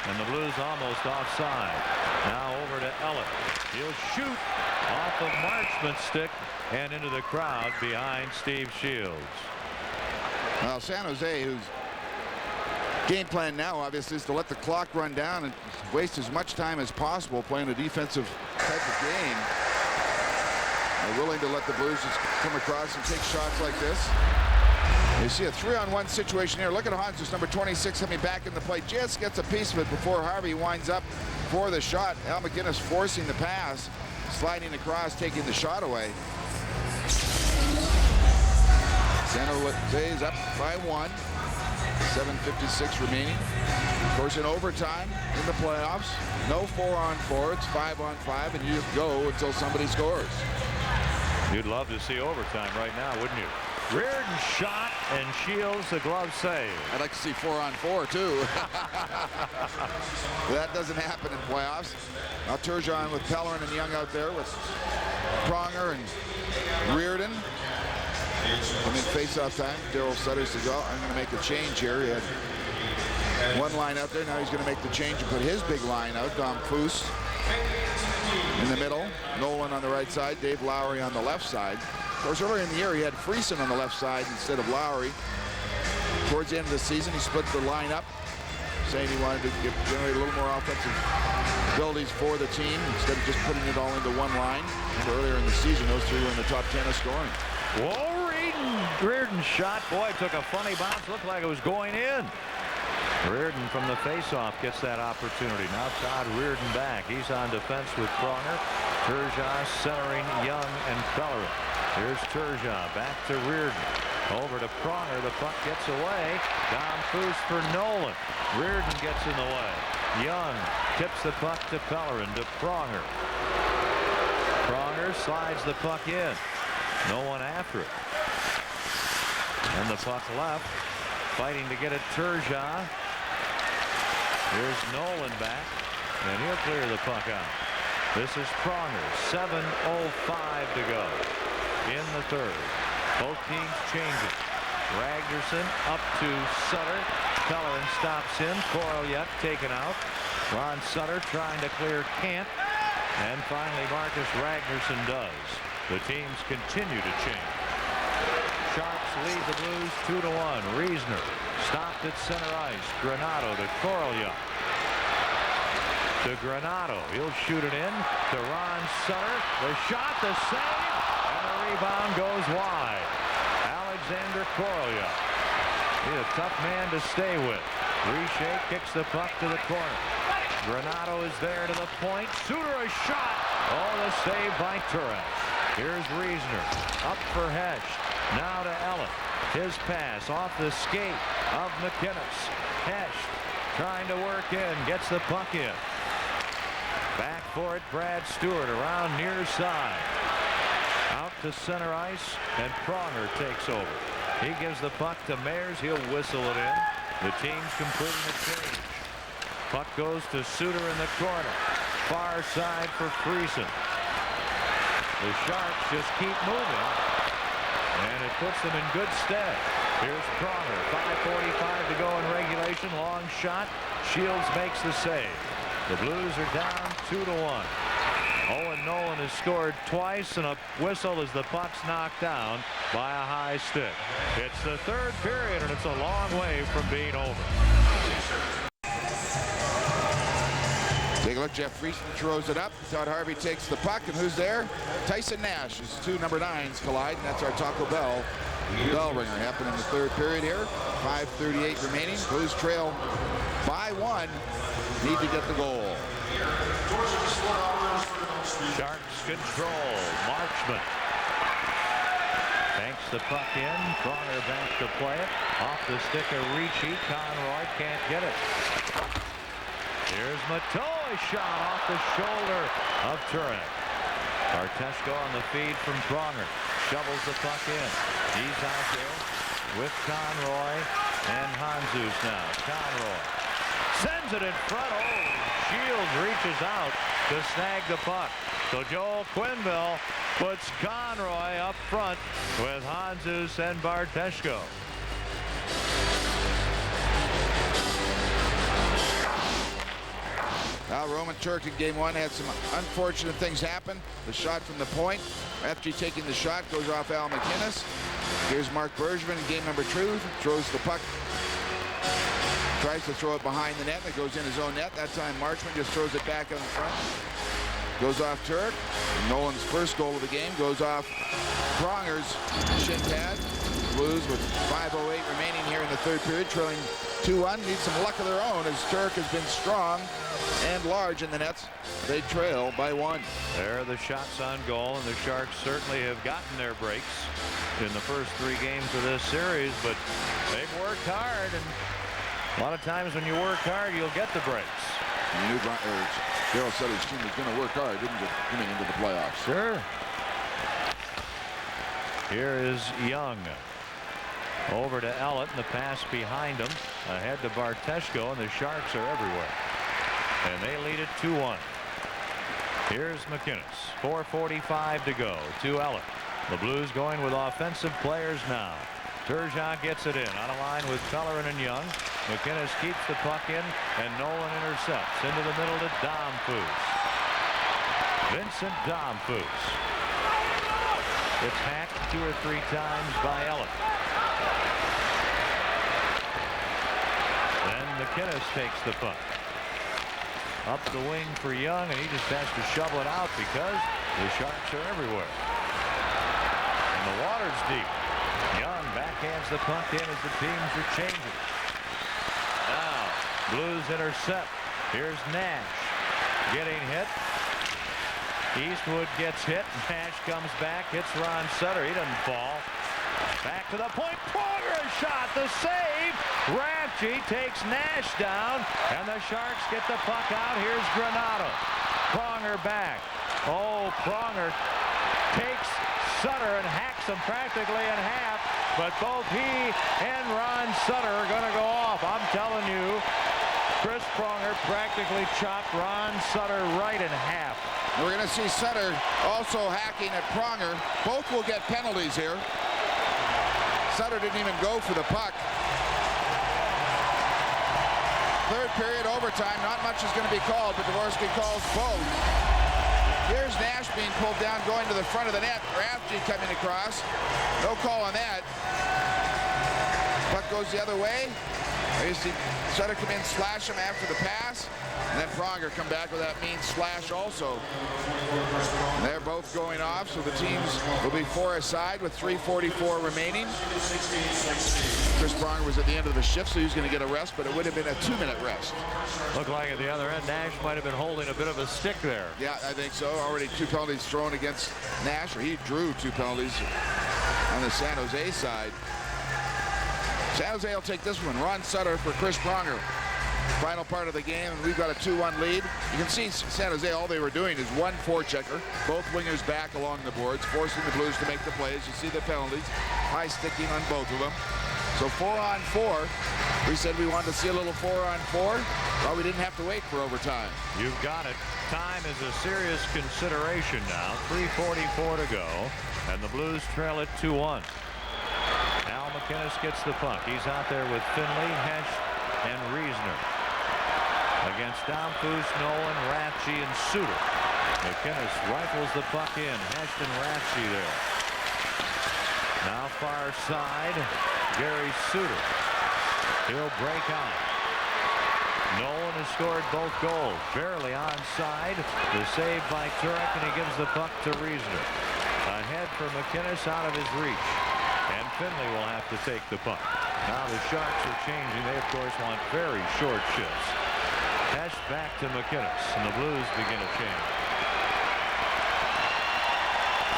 And the Blues almost offside. Now over to Ellett. He'll shoot off of Marchman's stick and into the crowd behind Steve Shields. Well, San Jose, whose game plan now obviously is to let the clock run down and waste as much time as possible playing a defensive type of game, are willing to let the Blues just come across and take shots like this. You see a 3-on-1 situation here. Look at Hanzus, number 26, coming back in the play. Just gets a piece of it before Harvey winds up for the shot. Al McInnes forcing the pass, sliding across, taking the shot away. San Jose is up by 1. 7:56 remaining. Of course, in overtime in the playoffs, no 4-on-4. It's 5-on-5, and you just go until somebody scores. You'd love to see overtime right now, wouldn't you? Reardon shot and shields the glove save. I'd like to see 4-on-4 too. That doesn't happen in playoffs. Now Turgeon with Pellerin and Young out there with Pronger and Reardon. And in face-off time, Daryl Sutter says, "Oh, I'm going to make a change here." He had one line out there. Now he's going to make the change and put his big line out. Dom Foose in the middle. Nolan on the right side. Dave Lowry on the left side. Of course, earlier in the year, he had Friesen on the left side instead of Lowry. Towards the end of the season, he split the line up, saying he wanted to generate a little more offensive abilities for the team instead of just putting it all into one line. And earlier in the season, those three were in the top 10 of scoring. Whoa, Reardon shot. Boy, took a funny bounce. Looked like it was going in. Reardon from the faceoff gets that opportunity. Now Todd Reardon back. He's on defense with Pronger. Turgeon centering Young and Pellerin. Here's Turgeon back to Reardon. Over to Pronger. The puck gets away. Dom Foose for Nolan. Reardon gets in the way. Young tips the puck to Pellerin to Pronger. Pronger slides the puck in. No one after it. And the puck left. Fighting to get it, Turgeon. Here's Nolan back. And he'll clear the puck out. This is Pronger. 7:05 to go in the third. Both teams changing. Ragnarsson up to Sutter. Pellerin stops him. Korolyuk taken out. Ron Sutter trying to clear Kant. And finally Marcus Ragnarsson does. The teams continue to change. Sharks lead the Blues 2-1. Reisner stopped at center ice. Granato to Korolyuk. To Granato. He'll shoot it in to Ron Sutter. The shot, the save, and the rebound goes wide. Alexander Korolyuk. He's a tough man to stay with. Richer kicks the puck to the corner. Granato is there to the point. Suter a shot. Oh, the save by Turek. Here's Reisner up for Hesh. Now to Ellen. His pass off the skate of McInnes. Hesh trying to work in. Gets the puck in. Back for it, Brad Stewart around near side. Out to center ice, and Pronger takes over. He gives the puck to Mayers. He'll whistle it in. The team's completing a change. Puck goes to Suter in the corner. Far side for Friesen. The Sharks just keep moving, and it puts them in good stead. Here's Pronger. 5:45 to go in regulation. Long shot. Shields makes the save. The Blues are down 2-1. Owen Nolan has scored twice, and a whistle as the puck's knocked down by a high stick. It's the third period, and it's a long way from being over. Take a look. Jeff Friesen throws it up. Todd Harvey takes the puck, and who's there? Tyson Nash. As two number 9s collide, and that's our Taco Bell bell ringer. Happened in the third period here. 5:38 remaining. Blues trail by 1. Need to get the goal. Sharks control. Marchment banks the puck in. Pronger back to play it. Off the stick of Ricci. Conroy can't get it. Here's Matoa shot off the shoulder of Turek. Barteshko on the feed from Pronger. Shovels the puck in. He's out there with Conroy and Handzus now. Conroy sends it in front. Oh, Shields reaches out to snag the puck. So Joel Quenneville puts Conroy up front with Handzus and Barteshko. Now Roman Turk in game 1 had some unfortunate things happen. The shot from the point. After taking the shot, goes off Al McInnes. Here's Mark Bergevin in game number 2. Throws the puck. Tries to throw it behind the net. It goes in his own net. That time Marchment just throws it back in front. Goes off Turk. Nolan's first goal of the game goes off Pronger's shin pad. Blues with 5:08 remaining here in the third period, trailing 2-1. Need some luck of their own as Turk has been strong and large in the nets. They trail by 1. There are the shots on goal, and the Sharks certainly have gotten their breaks in the first 3 games of this series, but they've worked hard, and a lot of times when you work hard, you'll get the breaks. You knew Darryl said his team was going to work hard, didn't you, coming into the playoffs? Sure. Here is Young. Over to Ellett, and the pass behind him. Ahead to Barteshko, and the Sharks are everywhere. And they lead it 2-1. Here's McInnes. 4:45 to go to Ellett. The Blues going with offensive players now. Turgeon gets it in on a line with Pellerin and Young. McInnes keeps the puck in, and Nolan intercepts into the middle to Domfus. Vincent Domfus. It's hacked 2 or 3 times by Ellett. Then McInnes takes the puck. Up the wing for Young, and he just has to shovel it out because the Sharks are everywhere. And the water's deep. Young backhands the puck in as the teams are changing. Now, Blues intercept. Here's Nash getting hit. Eastwood gets hit. Nash comes back, hits Ron Sutter. He doesn't fall. Back to the point. Pronger shot. The save. Rafchi takes Nash down, and the Sharks get the puck out. Here's Granato. Pronger back. Oh, Pronger takes Sutter and hacks him practically in half, but both he and Ron Sutter are going to go off. I'm telling you, Chris Pronger practically chopped Ron Sutter right in half. We're going to see Sutter also hacking at Pronger. Both will get penalties here. Sutter didn't even go for the puck. Third period overtime. Not much is going to be called, but Dvorsky calls both. Here's Nash being pulled down, going to the front of the net. Rafchi coming across. No call on that. Puck goes the other way. There you see Sutter come in, slash him after the pass. And then Pronger come back with that mean slash also. And they're both going off, so the teams will be 4 aside with 3:44 remaining. Chris Pronger was at the end of the shift, so he was going to get a rest, but it would have been a 2-minute rest. Looked like at the other end, Nash might have been holding a bit of a stick there. Yeah, I think so. Already 2 penalties thrown against Nash, or he drew 2 penalties on the San Jose side. San Jose will take this one. Ron Sutter for Chris Pronger. Final part of the game, and we've got a 2-1 lead. You can see San Jose, all they were doing is one forechecker, both wingers back along the boards, forcing the Blues to make the plays. You see the penalties, high sticking on both of them. So 4-on-4. We said we wanted to see a little 4-on-4. Well, we didn't have to wait for overtime. You've got it. Time is a serious consideration now. 3:44 to go, and the Blues trail it 2-1. Al McInnes gets the puck. He's out there with Finley, Hesh, and Reisner. Against Domfus, Nolan, Rafchi, and Suter. McInnes rifles the puck in. Hesh and Rafchi there. Now far side, Gary Suter. He'll break out. Nolan has scored both goals. Barely onside. The save by Turek, and he gives the puck to Reisner. Ahead for McInnes, out of his reach. And Finley will have to take the puck. Now the Sharks are changing. They, of course, want very short shifts. Hesh back to McInnes, and the Blues begin to change.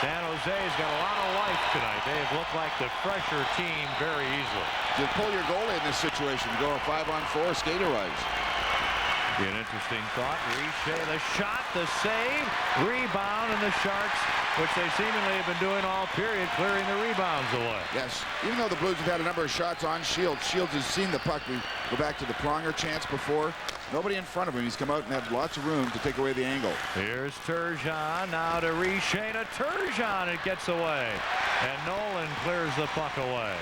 San Jose's got a lot of life tonight. They have looked like the fresher team very easily. You pull your goalie in this situation. Go a 5-on-4, skater rise. Be an interesting thought. Riche, the shot, the save, rebound, and the Sharks, which they seemingly have been doing all period, clearing the rebounds away. Yes, even though the Blues have had a number of shots on Shields, Shields has seen the puck. We go back to the Pronger chance before. Nobody in front of him. He's come out and had lots of room to take away the angle. Here's Turgeon, now to Riche, to Turgeon, it gets away. And Nolan clears the puck away.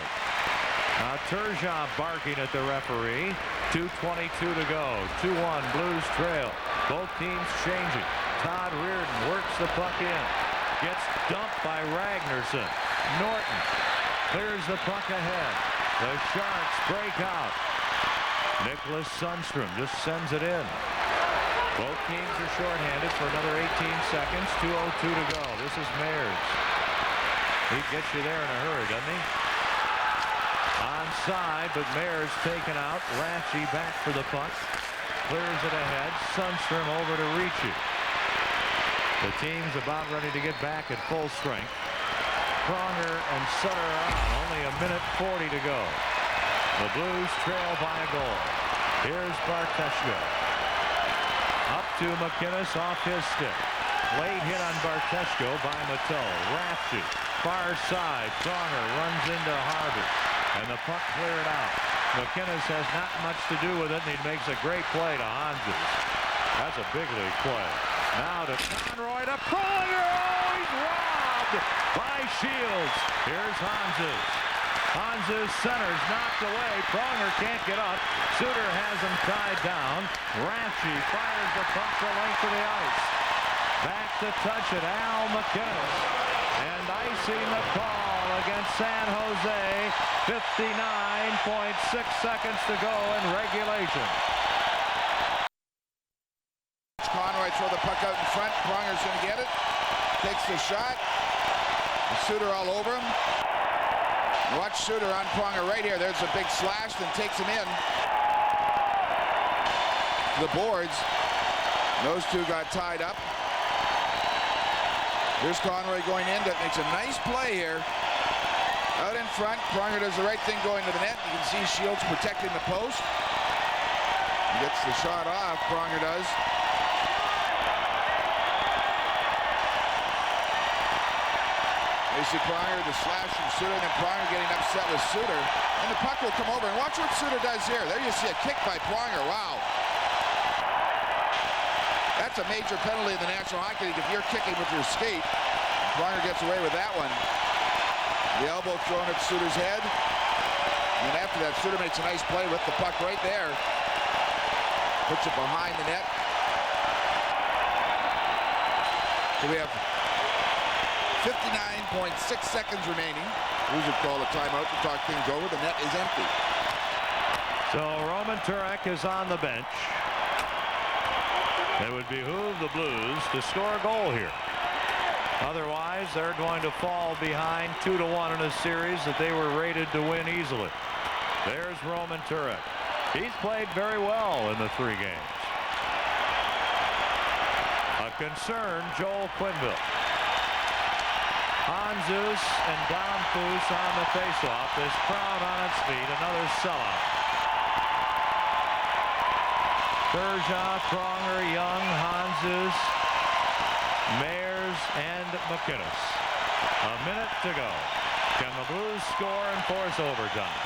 Now Turgeon barking at the referee. 2:22 to go. 2-1 Blues trail. Both teams changing. Todd Reardon works the puck in. Gets dumped by Ragnarsson. Norton clears the puck ahead. The Sharks break out. Nicholas Sundstrom just sends it in. Both teams are shorthanded for another 18 seconds. 2:02 to go. This is Mayers. He gets you there in a hurry, doesn't he? On Inside, but Mayor's taken out. Ratchie back for the puck. Clears it ahead. Sundstrom over to Ricci. The team's about ready to get back at full strength. Pronger and Sutter are on. Only a minute 40 to go. The Blues trail by a goal. Here's Barteshko. Up to McInnes off his stick. Late hit on Barteshko by Mateau. Ratchie. Far side. Pronger runs into Harvey. And the puck cleared out. McInnes has not much to do with it, and he makes a great play to Hanzus. That's a big league play. Now to Conroy to Pronger. Oh, he's robbed by Shields. Here's Hanzus. Hanzus centers, knocked away. Pronger can't get up. Suter has him tied down. Ratchie fires the puck the length of the ice. Back to touch it, Al McInnes. And icing the call against San Jose. 59.6 seconds to go in regulation. Conroy throw the puck out in front. Pronger's going to get it. Takes the shot. And Suter all over him. Watch Suter on Pronger right here. There's a big slash, then takes him in. The boards. Those two got tied up. Here's Conroy going in. That makes a nice play here. Out in front. Pronger does the right thing going to the net. You can see Shields protecting the post. He gets the shot off. Pronger does. You see Pronger, the slash from Suter, and then Pronger getting upset with Suter. And the puck will come over. And watch what Suter does here. There you see a kick by Pronger. Wow. That's a major penalty in the National Hockey League if you're kicking with your skate. Pronger gets away with that one. The elbow thrown at Suter's head. And after that, Suter makes a nice play with the puck right there. Puts it behind the net. So we have 59.6 seconds remaining. Blues would call a timeout to talk things over. The net is empty. So Roman Turek is on the bench. It would behoove the Blues to score a goal here. Otherwise, they're going to fall behind 2-1 in a series that they were rated to win easily. There's Roman Turek. He's played very well in the 3 games. A concerned Joel Quenneville. Hanzus and Domfus on the faceoff. This crowd on its feet. Another sellout. Bergeron, Pronger, Young, Hanzus, Mayers, and McInnes. A minute to go. Can the Blues score and force overtime?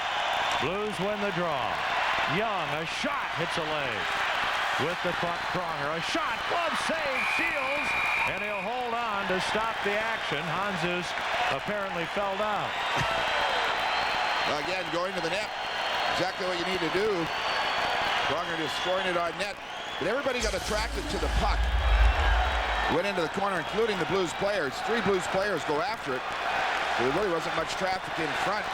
Blues win the draw. Young, a shot, hits a leg. With the puck, Pronger, a shot, glove save, Shields, and he'll hold on to stop the action. Hanzus apparently fell down. Again, going to the net. Exactly what you need to do. Pronger just scoring it on net. But everybody got attracted to the puck. Went into the corner, including the Blues players. 3 Blues players go after it. There really wasn't much traffic in front.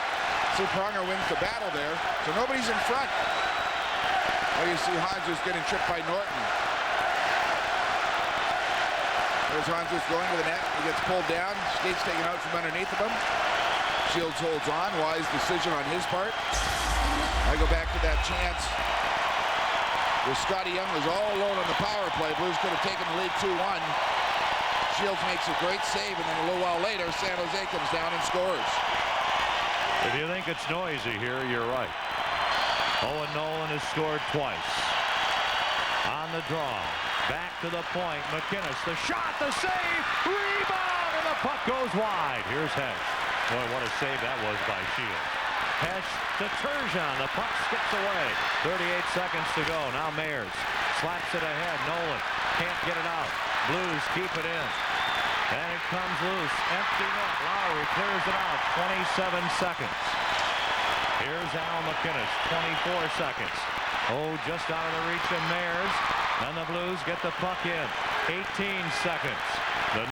See, Pronger wins the battle there. So nobody's in front. Now you see Hanzus getting tripped by Norton. There's Hanzus going to the net. He gets pulled down. Skates taken out from underneath of him. Shields holds on. Wise decision on his part. I go back to that chance where Scotty Young was all alone on the power play. Blues could have taken the lead 2-1. Shields makes a great save, and then a little while later, San Jose comes down and scores. If you think it's noisy here, you're right. Owen Nolan has scored twice. On the draw. Back to the point. McInnes, the shot, the save, rebound, and the puck goes wide. Here's Hesh. Boy, what a save that was by Shields. Hesh to Turgeon. The puck skips away. 38 seconds to go. Now Mayers slaps it ahead. Nolan can't get it out. Blues keep it in. And it comes loose. Empty net. Lowry clears it out. 27 seconds. Here's Al McInnes. 24 seconds. Oh, just out of the reach of Mayers. And the Blues get the puck in. 18 seconds. The